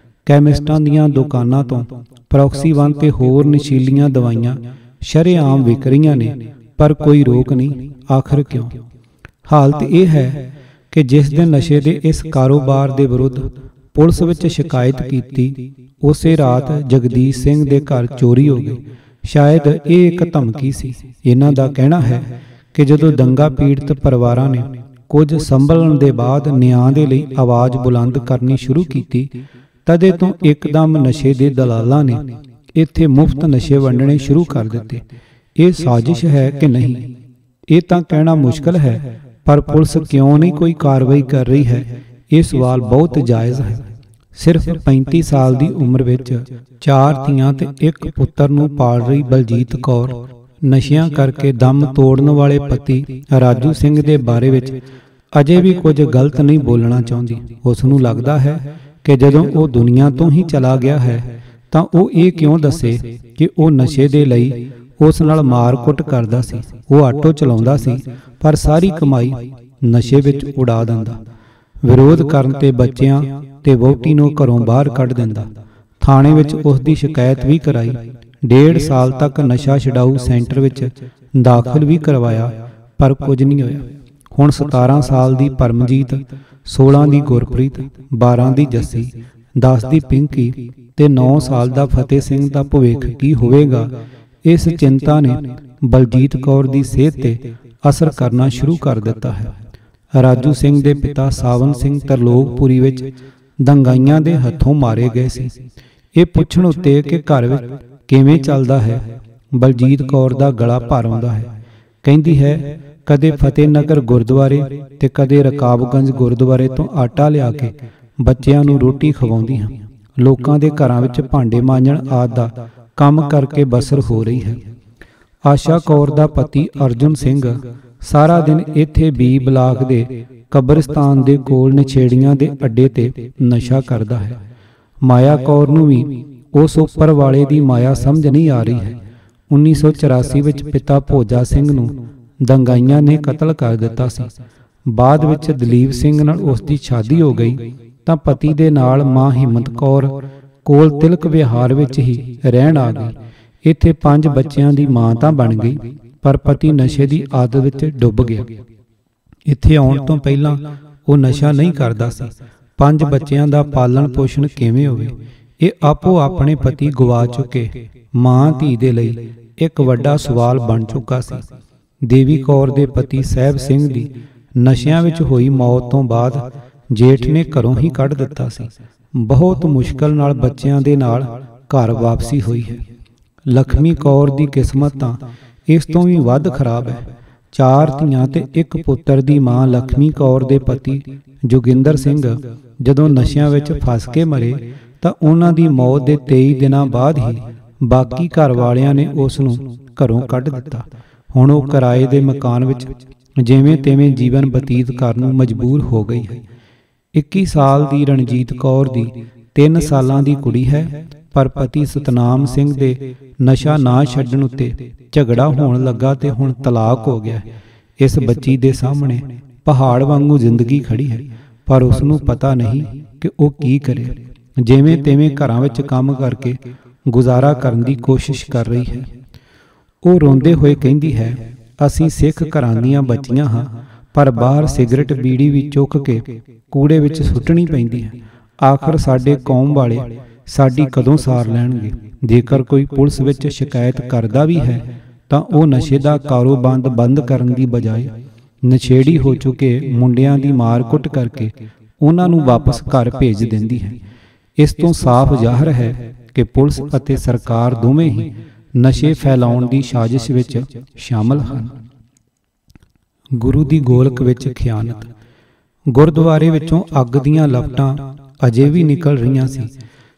ਕੈਮਿਸਟਾਂ ਦੀਆਂ ਦੁਕਾਨਾਂ ਤੋਂ ਪ੍ਰੋਕਸੀਵਨ ਤੇ ਹੋਰ ਨਸ਼ੀਲੀਆਂ ਦਵਾਈਆਂ ਸ਼ਰੇਆਮ ਵਿਕ ਰਹੀਆਂ ਨੇ, ਪਰ ਕੋਈ ਰੋਕ ਨਹੀਂ। ਆਖਰ ਕਿਉਂ? ਹਾਲਤ ਇਹ ਹੈ ਕਿ ਜਿਸ ਦਿਨ ਨਸ਼ੇ ਦੇ ਇਸ ਕਾਰੋਬਾਰ ਦੇ ਵਿਰੁੱਧ ਪੁਲਿਸ ਵਿੱਚ ਸ਼ਿਕਾਇਤ ਕੀਤੀ, ਉਸੇ ਰਾਤ ਜਗਦੀਸ਼ ਸਿੰਘ ਦੇ ਘਰ ਚੋਰੀ ਹੋ ਗਈ। ਸ਼ਾਇਦ ਇਹ ਇੱਕ ਧਮਕੀ ਸੀ। ਇਹਨਾਂ ਦਾ ਕਹਿਣਾ ਹੈ ਕਿ ਜਦੋਂ ਦੰਗਾ ਪੀੜਤ ਪਰਿਵਾਰਾਂ ਨੇ ਕੁਝ ਸੰਭਲਣ ਦੇ ਬਾਅਦ ਨਿਆਂ ਦੇ ਲਈ ਆਵਾਜ਼ ਬੁਲੰਦ ਕਰਨੀ ਸ਼ੁਰੂ ਕੀਤੀ, ਤਦੇ ਤੋਂ ਇੱਕਦਮ ਨਸ਼ੇ ਦੇ ਦਲਾਲਾਂ ਨੇ ਇੱਥੇ ਮੁਫਤ ਨਸ਼ੇ ਵੰਡਣੇ ਸ਼ੁਰੂ ਕਰ ਦਿੱਤੇ। ਇਹ ਸਾਜ਼ਿਸ਼ ਹੈ ਕਿ ਨਹੀਂ, ਇਹ ਤਾਂ ਕਹਿਣਾ ਮੁਸ਼ਕਲ ਹੈ, ਪਰ ਪੁਲਿਸ ਕਿਉਂ ਨਹੀਂ ਕੋਈ ਕਾਰਵਾਈ ਕਰ ਰਹੀ ਹੈ, ਇਹ ਸਵਾਲ ਬਹੁਤ ਜਾਇਜ਼ ਹੈ। ਸਿਰਫ 35 ਸਾਲ ਦੀ ਉਮਰ ਵਿੱਚ 4 ਧੀਆਂ ਤੇ 1 ਪੁੱਤਰ ਨੂੰ ਪਾਲ ਰਹੀ ਬਲਜੀਤ ਕੌਰ ਨਸ਼ਿਆਂ ਕਰਕੇ ਦਮ ਤੋੜਨ ਵਾਲੇ ਪਤੀ ਰਾਜੂ ਸਿੰਘ ਦੇ ਬਾਰੇ ਵਿੱਚ ਅਜੇ ਵੀ ਕੁਝ ਗਲਤ ਨਹੀਂ ਬੋਲਣਾ ਚਾਹੁੰਦੀ। ਉਸ ਨੂੰ ਲੱਗਦਾ ਹੈ ਕਿ ਜਦੋਂ ਉਹ ਦੁਨੀਆ ਤੋਂ ਹੀ ਚਲਾ ਗਿਆ ਹੈ ਤਾਂ ਉਹ ਇਹ ਕਿਉਂ ਦੱਸੇ ਕਿ ਉਹ ਨਸ਼ੇ ਦੇ ਲਈ ਉਸ ਨਾਲ ਮਾਰ-ਕੁੱਟ ਕਰਦਾ ਸੀ। ਉਹ ਆਟੋ ਚਲਾਉਂਦਾ ਸੀ ਪਰ ਸਾਰੀ ਕਮਾਈ ਨਸ਼ੇ ਵਿੱਚ ਉਡਾ ਦਿੰਦਾ। ਵਿਰੋਧ ਕਰਨ ਤੇ ਬੱਚਿਆਂ ਤੇ ਵਹੁਟੀ ਨੂੰ ਘਰੋਂ ਬਾਹਰ ਕੱਢ ਦਿੰਦਾ। ਥਾਣੇ ਵਿੱਚ ਉਸ ਦੀ ਸ਼ਿਕਾਇਤ ਵੀ ਕਰਾਈ। 1.5 ਸਾਲ ਤੱਕ ਨਸ਼ਾ ਛਡਾਊ ਸੈਂਟਰ ਵਿੱਚ ਦਾਖਲ ਵੀ ਕਰਵਾਇਆ ਪਰ ਕੁਝ ਨਹੀਂ ਹੋਇਆ। ਹੁਣ 17 ਸਾਲ ਦੀ ਪਰਮਜੀਤ, 16 ਦੀ ਗੁਰਪ੍ਰੀਤ, 12 ਦੀ ਜੱਸੀ, 10 ਦੀ ਪਿੰਕੀ ਤੇ 9 ਸਾਲ ਦਾ ਫਤਿਹ ਸਿੰਘ ਦਾ ਭਵਿੱਖ ਕੀ ਹੋਵੇਗਾ, ਇਸ ਚਿੰਤਾ ਨੇ ਬਲਜੀਤ ਕੌਰ ਦੀ ਸਿਹਤ ਤੇ ਅਸਰ ਕਰਨਾ ਸ਼ੁਰੂ ਕਰ ਦਿੱਤਾ ਹੈ। ਰਾਜੂ ਸਿੰਘ ਦੇ ਪਿਤਾ ਸਾਵਨ ਸਿੰਘ ਤਰਲੋਕਪੁਰੀ ਵਿੱਚ ਦੰਗਾਈਆਂ ਦੇ ਹੱਥੋਂ ਮਾਰੇ ਗਏ ਸੀ। ਇਹ ਪੁੱਛਣ ਉੱਤੇ ਕਿ ਘਰ ਵਿੱਚ ਕਿਵੇਂ ਚੱਲਦਾ ਹੈ, ਬਲਜੀਤ ਕੌਰ ਦਾ ਗਲਾ ਭਰ ਆਉਂਦਾ ਹੈ। ਕਹਿੰਦੀ ਹੈ, ਕਦੇ ਫਤਿਹ ਨਗਰ ਗੁਰਦੁਆਰੇ ਤੇ ਕਦੇ ਰਕਾਬਗੰਜ ਗੁਰਦੁਆਰੇ ਤੋਂ ਆਟਾ ਲਿਆ ਕੇ ਬੱਚਿਆਂ ਨੂੰ ਰੋਟੀ ਖਵਾਉਂਦੀ ਹਾਂ। ਲੋਕਾਂ ਦੇ ਘਰਾਂ ਵਿੱਚ ਭਾਂਡੇ ਮਾਂਜਣ ਆਦਿ ਦਾ ਕੰਮ ਕਰਕੇ ਬਸਰ ਹੋ ਰਹੀ ਹੈ। ਆਸ਼ਾ ਕੌਰ ਦਾ ਪਤੀ ਅਰਜੁਨ ਸਿੰਘ ਸਾਰਾ ਦਿਨ ਇੱਥੇ ਬੀ ਬਲਾਕ ਦੇ ਕਬਰਸਤਾਨ ਦੇ ਕੋਲ ਨਛੇੜੀਆਂ ਦੇ ਅੱਡੇ ਤੇ ਨਸ਼ਾ ਕਰਦਾ ਹੈ। ਮਾਇਆ ਕੌਰ ਨੂੰ ਵੀ ਉਸ ਉੱਪਰ ਵਾਲੇ ਦੀ ਮਾਇਆ ਸਮਝ ਨਹੀਂ ਆ ਰਹੀ ਹੈ। 1984 ਵਿੱਚ ਪਿਤਾ ਭੋਜਾ ਸਿੰਘ ਨੂੰ ਦੰਗਾਈਆਂ ਨੇ ਕਤਲ ਕਰ ਦਿੱਤਾ ਸੀ। ਬਾਅਦ ਵਿੱਚ ਦਲੀਪ ਸਿੰਘ ਨਾਲ ਉਸ ਦੀ ਸ਼ਾਦੀ ਹੋ ਗਈ ਤਾਂ ਪਤੀ ਦੇ ਨਾਲ ਮਾਂ ਹਿੰਮਤ ਕੌਰ ਕੋਲ ਤਿਲਕ ਵਿਹਾਰ ਵਿੱਚ ਹੀ ਰਹਿਣ ਆ ਗਈ। ਇੱਥੇ 5 ਬੱਚਿਆਂ ਦੀ ਮਾਂ ਤਾਂ ਬਣ ਗਈ ਪਰ ਪਤੀ ਨਸ਼ੇ ਦੀ ਆਦਤ ਵਿੱਚ ਡੁੱਬ ਗਿਆ। ਇੱਥੇ ਆਉਣ ਤੋਂ ਪਹਿਲਾਂ ਉਹ ਨਸ਼ਾ ਨਹੀਂ ਕਰਦਾ ਸੀ। 5 ਬੱਚਿਆਂ ਦਾ ਪਾਲਣ ਪੋਸ਼ਣ ਕਿਵੇਂ ਹੋਵੇ, ਇਹ ਆਪੋ ਆਪਣੇ ਪਤੀ ਗਵਾ ਚੁੱਕੇ ਮਾਂ ਧੀ ਦੇ ਲਈ ਇੱਕ ਵੱਡਾ ਸਵਾਲ ਬਣ ਚੁੱਕਾ ਸੀ। ਦੇਵੀ ਕੌਰ ਦੇ ਪਤੀ ਸਾਹਿਬ ਸਿੰਘ ਦੀ ਨਸ਼ਿਆਂ ਵਿੱਚ ਹੋਈ ਮੌਤ ਤੋਂ ਬਾਅਦ ਜੇਠ ਨੇ ਘਰੋਂ ਹੀ ਕੱਢ ਦਿੱਤਾ ਸੀ। ਬਹੁਤ ਮੁਸ਼ਕਲ ਨਾਲ ਬੱਚਿਆਂ ਦੇ ਨਾਲ ਘਰ ਵਾਪਸੀ ਹੋਈ ਹੈ। ਲਖਮੀ ਕੌਰ ਦੀ ਕਿਸਮਤ ਤਾਂ ਇਸ ਤੋਂ ਵੀ ਵੱਧ ਖਰਾਬ ਹੈ। 4 ਧੀਆਂ ਤੇ 1 ਪੁੱਤਰ ਦੀ ਮਾਂ ਲਖਮੀ ਕੌਰ ਦੇ ਪਤੀ ਜੋਗਿੰਦਰ ਸਿੰਘ ਜਦੋਂ ਨਸ਼ਿਆਂ ਵਿੱਚ ਫਸ ਕੇ ਮਰੇ ਤਾਂ ਉਹਨਾਂ ਦੀ ਮੌਤ ਦੇ 23 ਦਿਨਾਂ ਬਾਅਦ ਹੀ ਬਾਕੀ ਘਰ ਵਾਲਿਆਂ ਨੇ ਉਸ ਨੂੰ ਘਰੋਂ ਕੱਢ ਦਿੱਤਾ। ਹੁਣ ਉਹ ਕਿਰਾਏ ਦੇ ਮਕਾਨ ਵਿੱਚ ਜਿਵੇਂ ਤਿਵੇਂ ਜੀਵਨ ਬਤੀਤ ਕਰਨ ਨੂੰ ਮਜਬੂਰ ਹੋ ਗਈ ਹੈ। 21 ਸਾਲ ਦੀ ਰਣਜੀਤ ਕੌਰ ਦੀ 3 ਸਾਲਾਂ ਦੀ ਕੁੜੀ ਹੈ ਪਰ ਪਤੀ ਸਤਨਾਮ ਸਿੰਘ ਦੇ ਨਸ਼ਾ ਨਾ ਛੱਡਣ ਉੱਤੇ ਝਗੜਾ ਹੋਣ ਲੱਗਾ ਤੇ ਹੁਣ ਤਲਾਕ ਹੋ ਗਿਆ। ਇਸ ਬੱਚੀ ਦੇ ਸਾਹਮਣੇ ਪਹਾੜ ਵਾਂਗੂ ਜ਼ਿੰਦਗੀ ਖੜੀ ਹੈ ਪਰ ਉਸ ਨੂੰ ਪਤਾ ਨਹੀਂ ਕਿ ਉਹ ਕੀ ਕਰੇ। ਜਿਵੇਂ ਤਿਵੇਂ ਘਰਾਂ ਵਿੱਚ ਕੰਮ ਕਰਕੇ ਗੁਜ਼ਾਰਾ ਕਰਨ ਦੀ ਕੋਸ਼ਿਸ਼ ਕਰ ਰਹੀ ਹੈ। ਉਹ ਰੋਂਦੇ ਹੋਏ ਕਹਿੰਦੀ ਹੈ, ਅਸੀਂ ਸਿੱਖ ਘਰਾਂ ਦੀਆਂ ਬੱਚੀਆਂ ਹਾਂ ਪਰ ਬਾਹਰ ਸਿਗਰਟ ਬੀੜੀ ਵੀ ਚੁੱਕ ਕੇ ਕੂੜੇ ਵਿੱਚ ਸੁੱਟਣੀ ਪੈਂਦੀ ਹੈ। ਆਖਰ ਸਾਡੇ ਕੌਮ ਵਾਲੇ ਸਾਡੀ ਕਦੋਂ ਸਾਰ ਲੈਣਗੇ। ਜੇਕਰ ਕੋਈ ਪੁਲਿਸ ਵਿੱਚ ਸ਼ਿਕਾਇਤ ਕਰਦਾ ਵੀ ਹੈ ਤਾਂ ਉਹ ਨਸ਼ੇ ਦਾ ਕਾਰੋਬਾਰ ਬੰਦ ਕਰਨ ਦੀ ਬਜਾਏ ਨਸ਼ੇੜੀ ਹੋ ਚੁੱਕੇ ਮੁੰਡਿਆਂ ਦੀ ਮਾਰ-ਕੁੱਟ ਕਰਕੇ ਉਹਨਾਂ ਨੂੰ ਵਾਪਸ ਘਰ ਭੇਜ ਦਿੰਦੀ ਹੈ। ਇਸ ਤੋਂ ਸਾਫ਼ ਜ਼ਾਹਰ ਹੈ ਕਿ ਪੁਲਿਸ ਅਤੇ ਸਰਕਾਰ ਦੋਵੇਂ ਹੀ ਨਸ਼ੇ ਫੈਲਾਉਣ ਦੀ ਸਾਜ਼ਿਸ਼ ਵਿੱਚ ਸ਼ਾਮਲ ਹਨ। ਗੁਰੂ ਦੀ ਗੋਲਕ ਵਿੱਚ ਖਿਆਨਤ। ਗੁਰਦੁਆਰੇ ਵਿੱਚੋਂ ਅੱਗ ਦੀਆਂ ਲਪਟਾਂ ਅਜੇ ਵੀ ਨਿਕਲ ਰਹੀਆਂ ਸੀ।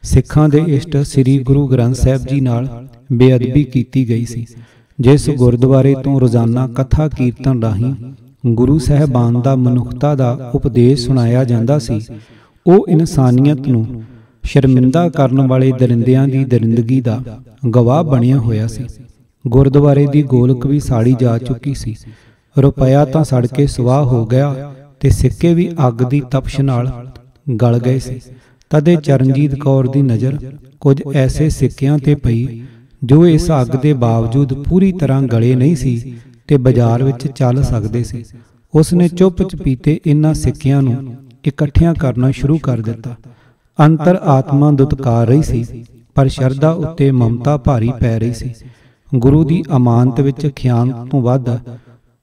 ਸਿੱਖਾਂ ਦੇ ਇਸ਼ਟ ਸ੍ਰੀ ਗੁਰੂ ਗ੍ਰੰਥ ਸਾਹਿਬ ਜੀ ਨਾਲ ਬੇਅਦਬੀ ਕੀਤੀ ਗਈ ਸੀ। ਜਿਸ ਗੁਰਦੁਆਰੇ ਤੋਂ ਰੋਜ਼ਾਨਾ ਕਥਾ ਕੀਰਤਨ ਰਾਹੀਂ ਗੁਰੂ ਸਾਹਿਬਾਨ ਦਾ ਮਨੁੱਖਤਾ ਦਾ ਉਪਦੇਸ਼ ਸੁਣਾਇਆ ਜਾਂਦਾ ਸੀ, ਉਹ ਇਨਸਾਨੀਅਤ ਨੂੰ ਸ਼ਰਮਿੰਦਾ ਕਰਨ ਵਾਲੇ ਦਰਿੰਦਿਆਂ ਦੀ ਦਰਿੰਦਗੀ ਦਾ ਗਵਾਹ ਬਣਿਆ ਹੋਇਆ ਸੀ। ਗੁਰਦੁਆਰੇ ਦੀ ਗੋਲਕ ਵੀ ਸਾੜੀ ਜਾ ਚੁੱਕੀ ਸੀ। ਰੁਪਇਆ ਤਾਂ ਸੜ ਕੇ ਸਵਾਹ ਹੋ ਗਿਆ ਤੇ ਸਿੱਕੇ ਵੀ ਅੱਗ ਦੀ ਤਪਸ਼ ਨਾਲ ਗਲ ਗਏ ਸੀ। ਤਦੇ ਚਰਨਜੀਤ ਕੌਰ ਦੀ ਨਜ਼ਰ ਕੁਝ ਐਸੇ ਸਿੱਕਿਆਂ ਤੇ ਪਈ ਜੋ ਇਸ ਅੱਗ ਦੇ ਬਾਵਜੂਦ ਪੂਰੀ ਤਰ੍ਹਾਂ ਗਲੇ ਨਹੀਂ ਸੀ ਤੇ ਬਾਜ਼ਾਰ ਵਿੱਚ ਚੱਲ ਸਕਦੇ ਸੀ। ਉਸ ਨੇ ਚੁੱਪ-ਚਪੀਤੇ ਇਹਨਾਂ ਸਿੱਕਿਆਂ ਨੂੰ ਇਕੱਠਿਆਂ ਕਰਨਾ ਸ਼ੁਰੂ ਕਰ ਦਿੱਤਾ। ਅੰਤਰ ਆਤਮਾ ਦੁਤਕਾਰ ਰਹੀ ਸੀ ਪਰ ਸ਼ਰਧਾ ਉੱਤੇ ਮਮਤਾ ਭਾਰੀ ਪੈ ਰਹੀ ਸੀ। ਗੁਰੂ ਦੀ ਅਮਾਨਤ ਵਿੱਚ ਖਿਆਨਤ ਤੋਂ ਵੱਧ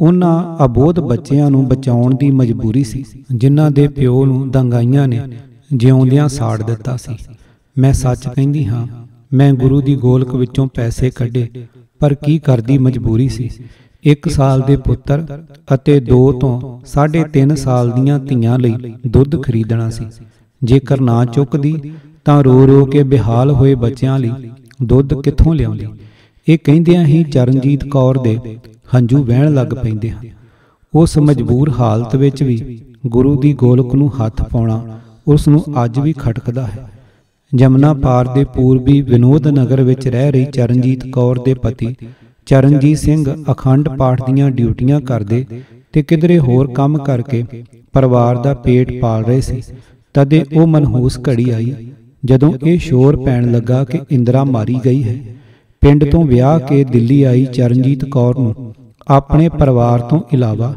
ਉਹਨਾਂ ਅਬੋਧ ਬੱਚਿਆਂ ਨੂੰ ਬਚਾਉਣ ਦੀ ਮਜਬੂਰੀ ਸੀ ਜਿਨ੍ਹਾਂ ਦੇ ਪਿਓ ਨੂੰ ਦੰਗਾਈਆਂ ਨੇ ਜਿਉਂਦਿਆਂ ਸਾੜ ਦਿੱਤਾ ਸੀ। ਮੈਂ ਸੱਚ ਕਹਿੰਦੀ ਹਾਂ, ਮੈਂ ਗੁਰੂ ਦੀ ਗੋਲਕ ਵਿੱਚੋਂ ਪੈਸੇ ਕੱਢੇ ਪਰ ਕੀ ਕਰਦੀ ਮਜਬੂਰੀ ਸੀ। 1 ਸਾਲ ਦੇ ਪੁੱਤਰ ਅਤੇ 2 ਤੋਂ 3.5 ਸਾਲ ਦੀਆਂ ਧੀਆਂ ਲਈ ਦੁੱਧ ਖਰੀਦਣਾ ਸੀ। ਜੇਕਰ ਨਾ ਚੁੱਕਦੀ ਤਾਂ ਰੋ ਰੋ ਕੇ ਬੇਹਾਲ ਹੋਏ ਬੱਚਿਆਂ ਲਈ ਦੁੱਧ ਕਿੱਥੋਂ ਲਿਆਉਂਦੀ। ਇਹ ਕਹਿੰਦਿਆਂ ਹੀ ਚਰਨਜੀਤ ਕੌਰ ਦੇ ਹੰਝੂ ਵਹਿਣ ਲੱਗ ਪੈਂਦੇ ਹਨ। ਉਸ ਮਜਬੂਰ ਹਾਲਤ ਵਿੱਚ ਵੀ ਗੁਰੂ ਦੀ ਗੋਲਕ ਨੂੰ ਹੱਥ ਪਾਉਣਾ ਉਸ ਨੂੰ ਅੱਜ ਵੀ ਖਟਕਦਾ ਹੈ। ਜਮਨਾ ਪਾਰ ਦੇ ਪੂਰਬੀ ਵਿਨੋਦ ਨਗਰ ਵਿੱਚ ਰਹਿ ਰਹੀ ਚਰਨਜੀਤ ਕੌਰ ਦੇ ਪਤੀ ਚਰਨਜੀਤ ਸਿੰਘ ਅਖੰਡ ਪਾਠ ਦੀਆਂ ਡਿਊਟੀਆਂ ਕਰਦੇ ਤੇ ਕਿਧਰੇ ਹੋਰ ਕੰਮ ਕਰਕੇ ਪਰਿਵਾਰ ਦਾ ਪੇਟ ਪਾਲ ਰਹੇ ਸੀ। ਤਦੇ ਉਹ ਮਨਹੂਸ ਘੜੀ ਆਈ ਜਦੋਂ ਇਹ ਸ਼ੋਰ ਪੈਣ ਲੱਗਾ ਕਿ ਇੰਦਰਾ ਮਾਰੀ ਗਈ ਹੈ। ਪਿੰਡ ਤੋਂ ਵਿਆਹ ਕੇ ਦਿੱਲੀ ਆਈ ਚਰਨਜੀਤ ਕੌਰ ਨੂੰ ਆਪਣੇ ਪਰਿਵਾਰ ਤੋਂ ਇਲਾਵਾ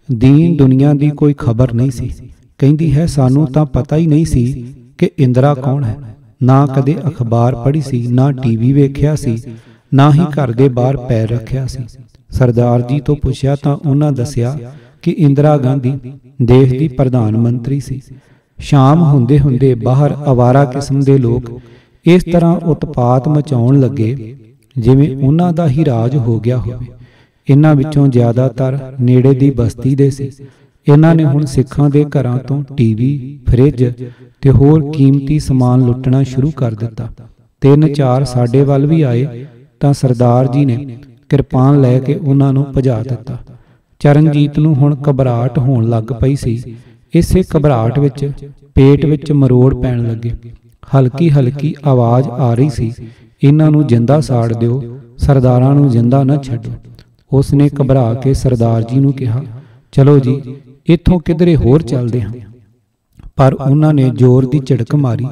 ਦੀਨ ਦੁਨੀਆ ਦੀ ਕੋਈ ਖਬਰ ਨਹੀਂ ਸੀ। ਕਹਿੰਦੀ ਹੈ, ਸਾਨੂੰ ਤਾਂ ਪਤਾ ਹੀ ਨਹੀਂ ਸੀ ਕਿ ਇੰਦਰਾ ਕੌਣ ਹੈ। ਨਾ ਕਦੇ ਅਖਬਾਰ ਪੜ੍ਹੀ ਸੀ, ਨਾ ਟੀਵੀ ਵੇਖਿਆ ਸੀ, ਨਾ ਹੀ ਘਰ ਦੇ ਬਾਹਰ ਪੈਰ ਰੱਖਿਆ ਸੀ। ਸਰਦਾਰ ਜੀ ਤੋਂ ਪੁੱਛਿਆ ਤਾਂ ਉਹਨਾਂ ਦੱਸਿਆ ਕਿ ਇੰਦਰਾ ਗਾਂਧੀ ਦੇਸ਼ ਦੀ ਪ੍ਰਧਾਨ ਮੰਤਰੀ ਸੀ। ਸ਼ਾਮ ਹੁੰਦੇ ਹੁੰਦੇ ਬਾਹਰ ਅਵਾਰਾ ਕਿਸਮ ਦੇ ਲੋਕ ਇਸ ਤਰ੍ਹਾਂ ਉਤਪਾਤ ਮਚਾਉਣ ਲੱਗੇ ਜਿਵੇਂ ਉਹਨਾਂ ਦਾ ਹੀ ਰਾਜ ਹੋ ਗਿਆ ਹੋਵੇ। ਇਹਨਾਂ ਵਿੱਚੋਂ ਜ਼ਿਆਦਾਤਰ ਨੇੜੇ ਦੀ ਬਸਤੀ ਦੇ ਸੀ। ਇਹਨਾਂ ਨੇ ਹੁਣ ਸਿੱਖਾਂ ਦੇ ਘਰਾਂ ਤੋਂ ਟੀਵੀ, ਫਰਿੱਜ ਤੇ ਹੋਰ ਕੀਮਤੀ ਸਮਾਨ ਲੁੱਟਣਾ ਸ਼ੁਰੂ ਕਰ ਦਿੱਤਾ। 3-4 ਸਾਡੇ ਵੱਲ ਵੀ ਆਏ ਤਾਂ ਸਰਦਾਰ ਜੀ ਨੇ ਕਿਰਪਾਨ ਲੈ ਕੇ ਉਹਨਾਂ ਨੂੰ ਭਜਾ ਦਿੱਤਾ। ਚਰਨਜੀਤ ਨੂੰ ਹੁਣ ਘਬਰਾਹਟ ਹੋਣ ਲੱਗ ਪਈ ਸੀ। ਇਸੇ ਘਬਰਾਹਟ ਵਿੱਚ ਪੇਟ ਵਿੱਚ ਮਰੋੜ ਪੈਣ ਲੱਗੇ। ਹਲਕੀ ਹਲਕੀ ਆਵਾਜ਼ ਆ ਰਹੀ ਸੀ, ਇਹਨਾਂ ਨੂੰ ਜਿੰਦਾ ਸਾੜ ਦਿਓ, ਸਰਦਾਰਾਂ ਨੂੰ ਜਿੰਦਾ ਨਾ ਛੱਡੋ। ਉਸ ਨੇ ਘਬਰਾ ਕੇ ਸਰਦਾਰ ਜੀ ਨੂੰ ਕਿਹਾ, ਚਲੋ ਜੀ, ਇੱਥੋਂ ਕਿਧਰੇ ਹੋਰ ਚੱਲਦੇ ਹਾਂ। ਪਰ ਉਹਨਾਂ ਨੇ ਜ਼ੋਰ ਦੀ ਝਿੜਕ ਮਾਰੀ,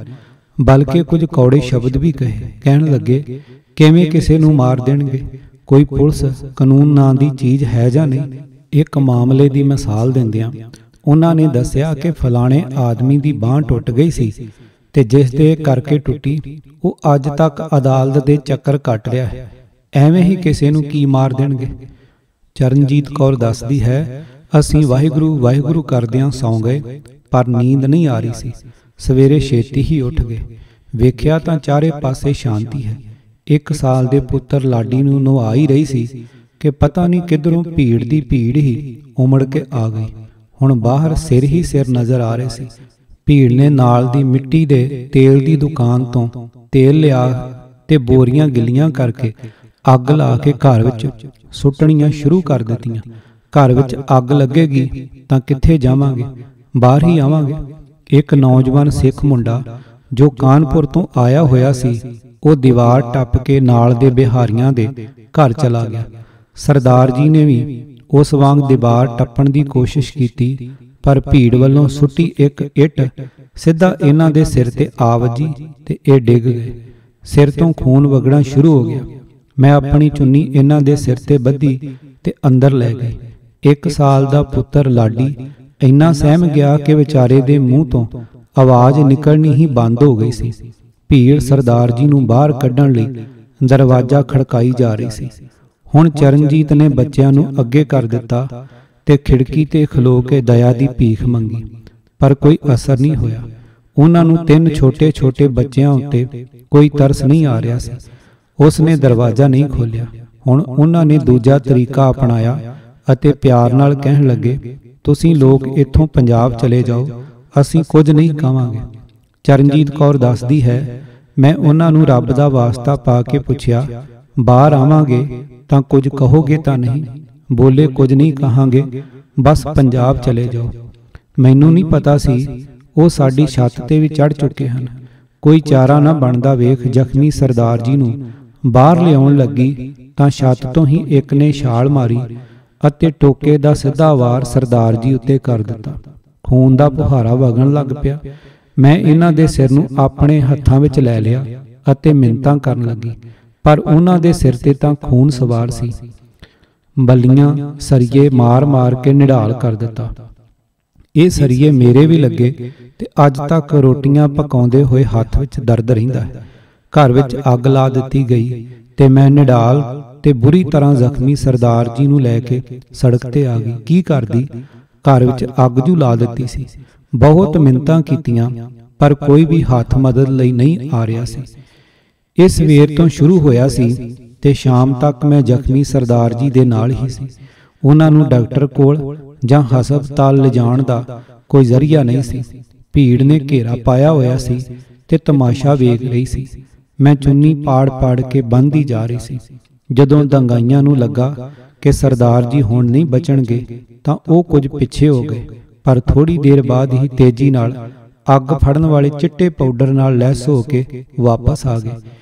ਬਲਕਿ ਕੁਝ ਕੌੜੇ ਸ਼ਬਦ ਵੀ ਕਹੇ। ਕਹਿਣ ਲੱਗੇ, ਕਿਵੇਂ ਕਿਸੇ ਨੂੰ ਮਾਰ ਦੇਣਗੇ? ਕੋਈ ਪੁਲਿਸ ਕਾਨੂੰਨ ਨਾਂ ਦੀ ਚੀਜ਼ ਹੈ ਜਾਂ ਨਹੀਂ? ਇੱਕ ਮਾਮਲੇ ਦੀ ਮਿਸਾਲ ਦਿੰਦਿਆਂ ਉਹਨਾਂ ਨੇ ਦੱਸਿਆ ਕਿ ਫਲਾਣੇ ਆਦਮੀ ਦੀ ਬਾਂਹ ਟੁੱਟ ਗਈ ਸੀ ਤੇ ਜਿਸ ਦੇ ਕਰਕੇ ਟੁੱਟੀ ਉਹ ਅੱਜ ਤੱਕ ਅਦਾਲਤ ਦੇ ਚੱਕਰ ਕੱਟ ਰਿਹਾ ਹੈ। ਐਵੇਂ ਹੀ ਕਿਸੇ ਨੂੰ ਕੀ ਮਾਰ ਦੇਣਗੇ? ਚਰਨਜੀਤ ਕੌਰ ਦੱਸਦੀ ਹੈ, ਅਸੀਂ ਵਾਹਿਗੁਰੂ ਵਾਹਿਗੁਰੂ ਕਰਦਿਆਂ ਸੌਂ ਗਏ, ਪਰ ਨੀਂਦ ਨਹੀਂ ਆ ਰਹੀ ਸੀ। ਸਵੇਰੇ ਛੇਤੀ ਹੀ ਉੱਠ ਗਏ, ਵੇਖਿਆ ਤਾਂ ਚਾਰੇ ਪਾਸੇ ਸ਼ਾਂਤੀ ਹੈ। 1 ਸਾਲ ਦੇ ਪੁੱਤਰ ਲਾਡੀ ਨੂੰ ਨਵਾ ਹੀ ਰਹੀ ਸੀ ਕਿ ਪਤਾ ਨਹੀਂ ਕਿੱਧਰੋਂ ਭੀੜ ਦੀ ਭੀੜ ਹੀ ਉਮੜ ਕੇ ਆ ਗਈ। ਹੁਣ ਬਾਹਰ ਸਿਰ ਹੀ ਸਿਰ ਨਜ਼ਰ ਆ ਰਹੇ ਸੀ। ਭੀੜ ਨੇ ਨਾਲ ਦੀ ਮਿੱਟੀ ਦੇ ਤੇਲ ਦੀ ਦੁਕਾਨ ਤੋਂ ਤੇਲ ਲਿਆ ਤੇ ਬੋਰੀਆਂ ਗਿੱਲੀਆਂ ਕਰਕੇ ਅੱਗ ਲਾ ਕੇ ਘਰ ਵਿੱਚ ਸੁੱਟਣੀਆਂ ਸ਼ੁਰੂ ਕਰ ਦਿੱਤੀਆਂ। ਘਰ ਵਿੱਚ ਅੱਗ ਲੱਗੇਗੀ ਤਾਂ ਕਿੱਥੇ ਜਾਵਾਂਗੇ? ਬਾਹਰ ਹੀ ਆਵਾਂਗੇ। ਇੱਕ ਨੌਜਵਾਨ ਸਿੱਖ ਮੁੰਡਾ ਜੋ ਕਾਨਪੁਰ ਤੋਂ ਆਇਆ ਹੋਇਆ ਸੀ, ਉਹ ਦੀਵਾਰ ਟੱਪ ਕੇ ਨਾਲ ਦੇ ਬਿਹਾਰੀਆਂ ਦੇ ਘਰ ਚਲਾ ਗਿਆ। ਸਰਦਾਰ ਜੀ ਨੇ ਵੀ ਉਸ ਵਾਂਗ ਦੀਵਾਰ ਟੱਪਣ ਦੀ ਕੋਸ਼ਿਸ਼ ਕੀਤੀ, ਪਰ ਭੀੜ ਵੱਲੋਂ ਸੁੱਟੀ ਇੱਕ ਇੱਟ ਸਿੱਧਾ ਇਹਨਾਂ ਦੇ ਸਿਰ ਤੇ ਆ ਵੱਜੀ ਤੇ ਇਹ ਡਿੱਗ ਗਏ। ਸਿਰ ਤੋਂ ਖੂਨ ਵਗਣਾ ਸ਼ੁਰੂ ਹੋ ਗਿਆ। ਮੈਂ ਆਪਣੀ ਚੁੰਨੀ ਇਹਨਾਂ ਦੇ ਸਿਰ ਤੇ ਬੱਧੀ ਤੇ ਅੰਦਰ ਲੈ ਗਈ। 1 ਸਾਲ ਦਾ ਪੁੱਤਰ ਲਾਡੀ ਇੰਨਾ ਸਹਿਮ ਗਿਆ ਕਿ ਵਿਚਾਰੇ ਦੇ ਮੂੰਹ ਤੋਂ ਆਵਾਜ਼ ਨਿਕਲਣੀ ਹੀ ਬੰਦ ਹੋ ਗਈ ਸੀ। ਭੀੜ ਸਰਦਾਰ ਜੀ ਨੂੰ ਬਾਹਰ ਕੱਢਣ ਲਈ ਦਰਵਾਜ਼ਾ ਖੜਕਾਈ ਜਾ ਰਹੀ ਸੀ। ਹੁਣ ਚਰਨਜੀਤ ਨੇ ਬੱਚਿਆਂ ਨੂੰ ਅੱਗੇ ਕਰ ਦਿੱਤਾ ਤੇ ਖਿੜਕੀ ਤੇ ਖਲੋ ਕੇ ਦਇਆ ਦੀ ਭੀਖ ਮੰਗੀ, ਪਰ ਕੋਈ ਅਸਰ ਨਹੀਂ ਹੋਇਆ। ਉਹਨਾਂ ਨੂੰ 3 ਛੋਟੇ-ਛੋਟੇ ਬੱਚਿਆਂ ਉੱਤੇ ਕੋਈ ਤਰਸ ਨਹੀਂ ਆ ਰਿਹਾ ਸੀ। ਉਸ ਨੇ ਦਰਵਾਜ਼ਾ ਨਹੀਂ ਖੋਲ੍ਹਿਆ। ਹੁਣ ਉਹਨਾਂ ਨੇ ਦੂਜਾ ਤਰੀਕਾ ਅਪਣਾਇਆ ਅਤੇ ਪਿਆਰ ਨਾਲ ਕਹਿਣ ਲੱਗੇ, ਤੁਸੀਂ ਲੋਕ ਇੱਥੋਂ ਪੰਜਾਬ ਚਲੇ ਜਾਓ, ਅਸੀਂ ਕੁਝ ਨਹੀਂ ਕਹਾਂਗੇ। ਚਰਨਜੀਤ ਕੌਰ ਦੱਸਦੀ ਹੈ, ਮੈਂ ਉਹਨਾਂ ਨੂੰ ਰੱਬ ਦਾ ਵਾਸਤਾ ਪਾ ਕੇ ਪੁੱਛਿਆ, ਬਾਹਰ ਆਵਾਂਗੇ ਤਾਂ ਕੁਝ ਕਹੋਗੇ ਤਾਂ ਨਹੀਂ? ਬੋਲੇ, ਕੁਝ ਨਹੀਂ ਕਹਾਂਗੇ, ਬਸ ਪੰਜਾਬ ਚਲੇ ਜਾਓ। ਮੈਨੂੰ ਨਹੀਂ ਪਤਾ ਸੀ ਉਹ ਸਾਡੀ ਛੱਤ ਤੇ ਵੀ ਚੜ੍ਹ ਚੁੱਕੇ ਹਨ। ਕੋਈ ਚਾਰਾ ਨਾ ਬਣਦਾ ਵੇਖ ਜ਼ਖਮੀ ਸਰਦਾਰ ਜੀ ਨੂੰ ਬਾਹਰ ਲਿਆਉਣ ਲੱਗੀ ਤਾਂ ਛੱਤ ਤੋਂ ਹੀ ਇੱਕ ਨੇ ਛਾਲ ਮਾਰੀ ਅਤੇ ਟੋਕੇ ਦਾ ਸਿੱਧਾ ਵਾਰ ਸਰਦਾਰ ਜੀ ਉੱਤੇ ਕਰ ਦਿੱਤਾ। ਖੂਨ ਦਾ ਫੁਹਾਰਾ ਵਗਣ ਲੱਗ ਪਿਆ। ਮੈਂ ਇਹਨਾਂ ਦੇ ਸਿਰ ਨੂੰ ਆਪਣੇ ਹੱਥਾਂ ਵਿੱਚ ਲੈ ਲਿਆ ਅਤੇ ਮਿੰਨਤਾਂ ਕਰਨ ਲੱਗੀ, ਪਰ ਉਹਨਾਂ ਦੇ ਸਿਰ ਤੇ ਤਾਂ ਖੂਨ ਸਵਾਰ ਸੀ। ਬੱਲੀਆਂ ਸਰੀਏ ਮਾਰ-ਮਾਰ ਕੇ ਨਿਢਾਲ ਕਰ ਦਿੱਤਾ। ਇਹ ਸਰੀਏ ਮੇਰੇ ਵੀ ਲੱਗੇ ਤੇ ਅੱਜ ਤੱਕ ਰੋਟੀਆਂ ਪਕਾਉਂਦੇ ਹੋਏ ਹੱਥ ਵਿੱਚ ਦਰਦ ਰਹਿੰਦਾ ਹੈ। ਘਰ ਵਿੱਚ ਅੱਗ ਲਾ ਦਿੱਤੀ ਗਈ ਤੇ ਮੈਂ ਨਿਢਾਲ ਤੇ ਬੁਰੀ ਤਰ੍ਹਾਂ ਜ਼ਖਮੀ ਸਰਦਾਰ ਜੀ ਨੂੰ ਲੈ ਕੇ ਸੜਕ ਤੇ ਆ ਗਈ। ਕੀ ਕਰਦੀ? ਘਰ ਵਿੱਚ ਅੱਗ ਜੂ ਲਾ ਦਿੱਤੀ ਸੀ। ਬਹੁਤ ਮਿੰਨਤਾਂ ਕੀਤੀਆਂ, ਪਰ ਕੋਈ ਵੀ ਹੱਥ ਮਦਦ ਲਈ ਨਹੀਂ ਆ ਰਿਹਾ ਸੀ। ਇਸ ਸਵੇਰ ਤੋਂ ਸ਼ੁਰੂ ਹੋਇਆ ਸੀ ਤੇ ਸ਼ਾਮ ਤੱਕ ਮੈਂ ਜ਼ਖਮੀ ਸਰਦਾਰ ਜੀ ਦੇ ਨਾਲ ਹੀ ਸੀ। ਉਹਨਾਂ ਨੂੰ ਡਾਕਟਰ ਕੋਲ ਜਾਂ ਹਸਪਤਾਲ ਲਿਜਾਣ ਦਾ ਕੋਈ ਜ਼ਰੀਆ ਨਹੀਂ ਸੀ। ਭੀੜ ਨੇ ਘੇਰਾ ਪਾਇਆ ਹੋਇਆ ਸੀ ਤੇ ਤਮਾਸ਼ਾ ਵੇਖ ਰਹੀ ਸੀ। ਮੈਂ ਚੁੰਨੀ ਪਾੜ ਕੇ ਬੰਨ੍ਹਦੀ ਜਾ ਰਹੀ ਸੀ। ਜਦੋਂ ਦੰਗਾਈਆਂ ਨੂੰ ਲੱਗਾ ਕਿ ਸਰਦਾਰ ਜੀ ਹੁਣ ਨਹੀਂ ਬਚਣਗੇ ਤਾਂ ਉਹ ਕੁਝ ਪਿੱਛੇ ਹੋ ਗਏ, ਪਰ ਥੋੜੀ ਦੇਰ ਬਾਅਦ ਹੀ ਤੇਜ਼ੀ ਨਾਲ ਅੱਗ ਫੜਨ ਵਾਲੇ ਚਿੱਟੇ ਪਾਊਡਰ ਨਾਲ ਲੈਸ ਹੋ ਕੇ ਵਾਪਸ ਆ ਗਏ।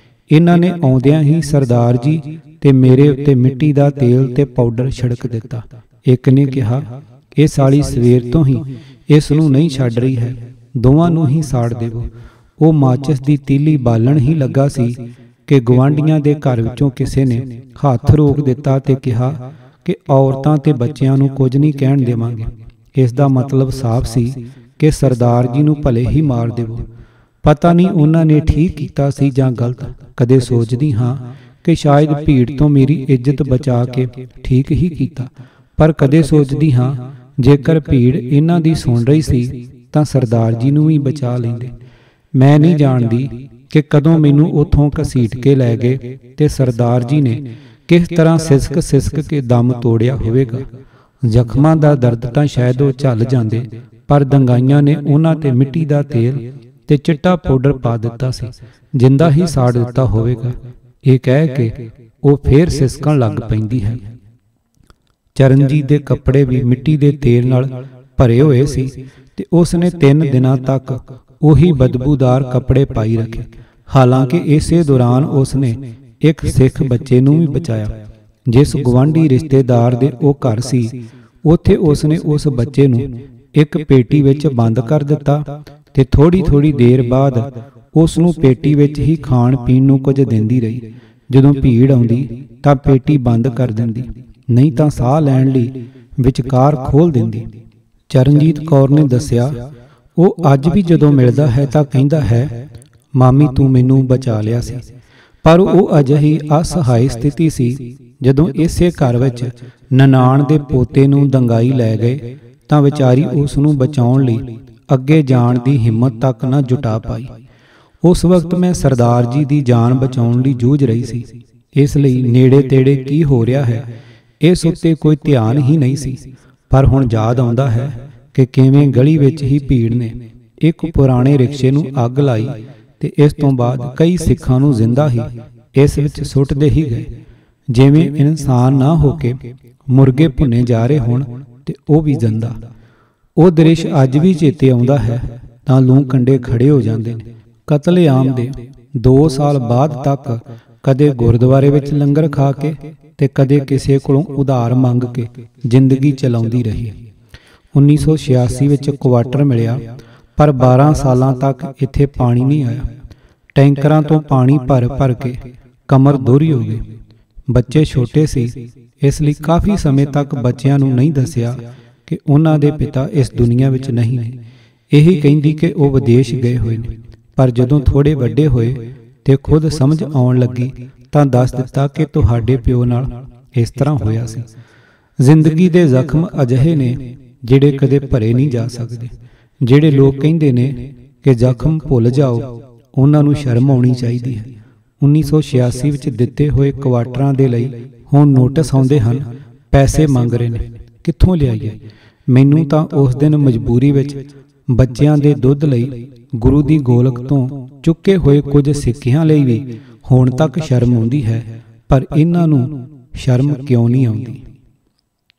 ਇਹਨਾਂ ਨੇ ਆਉਂਦਿਆਂ ਹੀ ਸਰਦਾਰ ਜੀ ਤੇ ਮੇਰੇ ਉੱਤੇ ਮਿੱਟੀ ਦਾ ਤੇਲ ਤੇ ਪਾਊਡਰ ਛਿੜਕ ਦਿੱਤਾ। ਇੱਕ ਨੇ ਕਿਹਾ, ਇਹ ਸਾਲੀ ਸਵੇਰ ਤੋਂ ਹੀ ਇਸ ਨੂੰ ਨਹੀਂ ਛੱਡ ਰਹੀ ਹੈ, ਦੋਵਾਂ ਨੂੰ ਹੀ ਸਾੜ ਦੇਵੋ। ਉਹ ਮਾਚਿਸ ਦੀ ਤੀਲੀ ਬਾਲਣ ਹੀ ਲੱਗਾ ਸੀ ਕਿ ਗੁਆਂਢੀਆਂ ਦੇ ਘਰ ਵਿੱਚੋਂ ਕਿਸੇ ਨੇ ਹੱਥ ਰੋਕ ਦਿੱਤਾ ਤੇ ਕਿਹਾ ਕਿ ਔਰਤਾਂ ਤੇ ਬੱਚਿਆਂ ਨੂੰ ਕੁਝ ਨਹੀਂ ਕਹਿਣ ਦੇਵਾਂਗੇ। ਇਸ ਦਾ ਮਤਲਬ ਸਾਫ਼ ਸੀ ਕਿ ਸਰਦਾਰ ਜੀ ਨੂੰ ਭਲੇ ਹੀ ਮਾਰ ਦੇਵੋ। ਪਤਾ ਨਹੀਂ ਉਹਨਾਂ ਨੇ ਠੀਕ ਕੀਤਾ ਸੀ ਜਾਂ ਗਲਤ। ਕਦੇ ਸੋਚਦੀ ਹਾਂ ਕਿ ਸ਼ਾਇਦ ਭੀੜ ਤੋਂ ਮੇਰੀ ਇੱਜ਼ਤ ਬਚਾ ਕੇ ਠੀਕ ਹੀ ਕੀਤਾ, ਪਰ ਕਦੇ ਸੋਚਦੀ ਹਾਂ ਜੇਕਰ ਭੀੜ ਇਹਨਾਂ ਦੀ ਸੁਣ ਰਹੀ ਸੀ ਤਾਂ ਸਰਦਾਰ ਜੀ ਨੂੰ ਵੀ ਬਚਾ ਲੈਂਦੇ। ਮੈਂ ਨਹੀਂ ਜਾਣਦੀ ਕਿ ਕਦੋਂ ਮੈਨੂੰ ਉੱਥੋਂ ਘਸੀਟ ਕੇ ਲੈ ਗਏ ਤੇ ਸਰਦਾਰ ਜੀ ਨੇ ਕਿਸ ਤਰ੍ਹਾਂ ਸਿਸਕ ਕੇ ਦਮ ਤੋੜਿਆ ਹੋਵੇਗਾ। ਜ਼ਖਮਾਂ ਦਾ ਦਰਦ ਤਾਂ ਸ਼ਾਇਦ ਉਹ ਝੱਲ ਜਾਂਦੇ, ਪਰ ਦੰਗਾਈਆਂ ਨੇ ਉਹਨਾਂ ਤੇ ਮਿੱਟੀ ਦਾ ਤੇਲ ਤੇ ਚਿੱਟਾ ਪਾਊਡਰ ਪਾ ਦਿੱਤਾ ਸੀ, ਜਿੰਦਾ ਹੀ ਸਾੜ ਦਿੱਤਾ ਹੋਵੇਗਾ। ਇਹ ਕਹਿ ਕੇ ਉਹ ਫੇਰ ਸਿਸਕਣ ਲੱਗ ਪੈਂਦੀ ਹੈ। ਚਰਨਜੀਤ ਦੇ ਕੱਪੜੇ ਵੀ ਮਿੱਟੀ ਦੇ ਤੇਲ ਨਾਲ ਭਰੇ ਹੋਏ ਸੀ ਤੇ ਉਸ ਨੇ 3 ਦਿਨਾਂ ਤੱਕ ਉਹੀ ਬਦਬੂਦਾਰ ਕੱਪੜੇ ਪਾਈ ਰੱਖੇ। ਹਾਲਾਂਕਿ ਇਸੇ ਦੌਰਾਨ ਉਸ ਨੇ ਇੱਕ ਸਿੱਖ ਬੱਚੇ ਨੂੰ ਵੀ ਬਚਾਇਆ। ਜਿਸ ਗੁਆਂਢੀ ਰਿਸ਼ਤੇਦਾਰ ਦੇ ਉਹ ਘਰ ਸੀ, ਉੱਥੇ ਉਸ ਨੇ ਉਸ ਬੱਚੇ ਨੂੰ ਇੱਕ ਪੇਟੀ ਵਿੱਚ ਬੰਦ ਕਰ ਦਿੱਤਾ ਤੇ ਥੋੜੀ ਦੇਰ ਬਾਅਦ ਉਸ ਨੂੰ ਪੇਟੀ ਵਿੱਚ ਹੀ ਖਾਣ ਪੀਣ ਨੂੰ ਕੁਝ ਦਿੰਦੀ ਰਹੀ। ਜਦੋਂ ਭੀੜ ਆਉਂਦੀ ਤਾਂ ਪੇਟੀ ਬੰਦ ਕਰ ਦਿੰਦੀ, ਨਹੀਂ ਤਾਂ ਸਾਹ ਲੈਣ ਲਈ ਵਿਚਕਾਰ ਖੋਲ ਦਿੰਦੀ। ਚਰਨਜੀਤ ਕੌਰ ਨੇ ਦੱਸਿਆ, ਉਹ ਅੱਜ ਵੀ ਜਦੋਂ ਮਿਲਦਾ ਹੈ ਤਾਂ ਕਹਿੰਦਾ ਹੈ, ਮਾਮੀ ਤੂੰ ਮੈਨੂੰ ਬਚਾ ਲਿਆ ਸੀ। ਪਰ ਉਹ ਅਜਿਹੀ ਅਸਹਾਈ ਸਥਿਤੀ ਸੀ। ਜਦੋਂ ਇਸੇ ਘਰ ਵਿੱਚ ਨਨਾਣ ਦੇ ਪੋਤੇ ਨੂੰ ਦੰਗਾਈ ਲੈ ਗਏ ਤਾਂ ਵਿਚਾਰੀ ਉਸ ਨੂੰ ਬਚਾਉਣ ਲਈ ਅੱਗੇ ਜਾਣ ਦੀ ਹਿੰਮਤ ਤੱਕ ਨਾ ਜੁਟਾ ਪਾਈ। ਉਸ ਵਕਤ ਮੈਂ ਸਰਦਾਰ ਜੀ ਦੀ ਜਾਨ ਬਚਾਉਣ ਲਈ ਜੂਝ ਰਹੀ ਸੀ, ਇਸ ਲਈ ਨੇੜੇ ਤੇੜੇ ਕੀ ਹੋ ਰਿਹਾ ਹੈ ਇਸ ਉੱਤੇ ਕੋਈ ਧਿਆਨ ਹੀ ਨਹੀਂ ਸੀ। ਪਰ ਹੁਣ ਯਾਦ ਆਉਂਦਾ ਹੈ ਕਿ ਕਿਵੇਂ ਗਲੀ ਵਿੱਚ ਹੀ ਭੀੜ ਨੇ ਇੱਕ ਪੁਰਾਣੇ ਰਿਕਸ਼ੇ ਨੂੰ ਅੱਗ ਲਾਈ ਤੇ ਇਸ ਤੋਂ ਬਾਅਦ ਕਈ ਸਿੱਖਾਂ ਨੂੰ ਜ਼ਿੰਦਾ ਹੀ ਇਸ ਵਿੱਚ ਸੁੱਟਦੇ ਹੀ ਗਏ, ਜਿਵੇਂ ਇਨਸਾਨ ਨਾ ਹੋ ਕੇ ਮੁਰਗੇ ਭੁੰਨੇ ਜਾ ਰਹੇ ਹੋਣ ਤੇ ਉਹ ਵੀ ਜ਼ਿੰਦਾ। ਉਹ ਦ੍ਰਿਸ਼ ਅੱਜ ਵੀ ਚੇਤੇ ਆਉਂਦਾ ਹੈ ਤਾਂ ਲੂੰ ਕੰਡੇ ਖੜੇ ਹੋ ਜਾਂਦੇ ਨੇ। ਕਤਲੇਆਮ ਦੇ 2 ਸਾਲ ਬਾਅਦ ਤੱਕ ਕਦੇ ਗੁਰਦੁਆਰੇ ਵਿੱਚ ਲੰਗਰ ਖਾ ਕੇ ਤੇ ਕਦੇ ਕਿਸੇ ਕੋਲੋਂ ਉਧਾਰ ਮੰਗ ਕੇ ਜ਼ਿੰਦਗੀ ਚਲਾਉਂਦੀ ਰਹੀ। 1986 ਵਿੱਚ ਕੁਆਟਰ ਮਿਲਿਆ, ਪਰ 12 ਸਾਲਾਂ ਤੱਕ ਇੱਥੇ ਪਾਣੀ ਨਹੀਂ ਆਇਆ। ਟੈਂਕਰਾਂ ਤੋਂ ਪਾਣੀ ਭਰ ਕੇ ਕਮਰ ਦੋਹਰੀ ਹੋ ਗਈ। ਬੱਚੇ ਛੋਟੇ ਸੀ, ਇਸ ਲਈ ਕਾਫੀ ਸਮੇਂ ਤੱਕ ਬੱਚਿਆਂ ਨੂੰ ਨਹੀਂ ਦੱਸਿਆ ਕਿ ਉਹਨਾਂ ਦੇ ਪਿਤਾ ਇਸ ਦੁਨੀਆ ਵਿੱਚ ਨਹੀਂ ਨੇ। ਇਹੀ ਕਹਿੰਦੀ ਕਿ ਉਹ ਵਿਦੇਸ਼ ਗਏ ਹੋਏ ਨੇ। ਪਰ ਜਦੋਂ ਥੋੜੇ ਵੱਡੇ ਹੋਏ ਤੇ ਖੁਦ ਸਮਝ ਆਉਣ ਲੱਗੀ ਤਾਂ ਦੱਸ ਦਿੱਤਾ ਕਿ ਤੁਹਾਡੇ ਪਿਓ ਨਾਲ ਇਸ ਤਰ੍ਹਾਂ ਹੋਇਆ ਸੀ। ਜ਼ਿੰਦਗੀ ਦੇ ਜ਼ਖਮ ਅਜਿਹੇ ਨੇ ਜਿਹੜੇ ਕਦੇ ਭਰੇ ਨਹੀਂ ਜਾ ਸਕਦੇ। ਜਿਹੜੇ ਲੋਕ ਕਹਿੰਦੇ ਨੇ ਕਿ ਜ਼ਖਮ ਭੁੱਲ ਜਾਓ, ਉਹਨਾਂ ਨੂੰ ਸ਼ਰਮ ਆਉਣੀ ਚਾਹੀਦੀ ਹੈ। 1986 ਵਿੱਚ ਦਿੱਤੇ ਹੋਏ ਕੁਆਟਰਾਂ ਦੇ ਲਈ ਹੁਣ ਨੋਟਿਸ ਆਉਂਦੇ ਹਨ, ਪੈਸੇ ਮੰਗ ਰਹੇ ਨੇ, ਕਿੱਥੋਂ ਲਿਆਈਏ? ਮੈਨੂੰ ਤਾਂ ਉਸ ਦਿਨ ਮਜਬੂਰੀ ਵਿੱਚ ਬੱਚਿਆਂ ਦੇ ਦੁੱਧ ਲਈ ਗੁਰੂ ਦੀ ਗੋਲਕ ਤੋਂ ਚੁੱਕੇ ਹੋਏ ਕੁਝ ਸਿੱਕਿਆਂ ਲਈ ਵੀ ਹੁਣ ਤੱਕ ਸ਼ਰਮ ਆਉਂਦੀ ਹੈ, ਪਰ ਇਹਨਾਂ ਨੂੰ ਸ਼ਰਮ ਕਿਉਂ ਨਹੀਂ ਆਉਂਦੀ?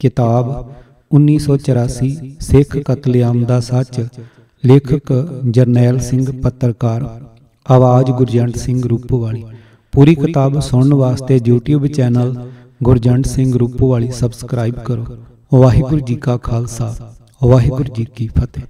ਕਿਤਾਬ 1984 ਸਿੱਖ ਕਤਲੇਆਮ ਦਾ ਸੱਚ, ਲੇਖਕ ਜਰਨੈਲ ਸਿੰਘ, ਪੱਤਰਕਾਰ, ਆਵਾਜ਼ ਗੁਰਜੰਟ ਸਿੰਘ ਰੂਪੋਵਾਲੀ। ਪੂਰੀ ਕਿਤਾਬ ਸੁਣਨ ਵਾਸਤੇ YouTube channel Gurjant Singh Rupowali subscribe ਕਰੋ। ਵਾਹਿਗੁਰੂ ਜੀ ਕਾ ਖਾਲਸਾ, ਵਾਹਿਗੁਰੂ ਜੀ ਕੀ ਫਤਿਹ।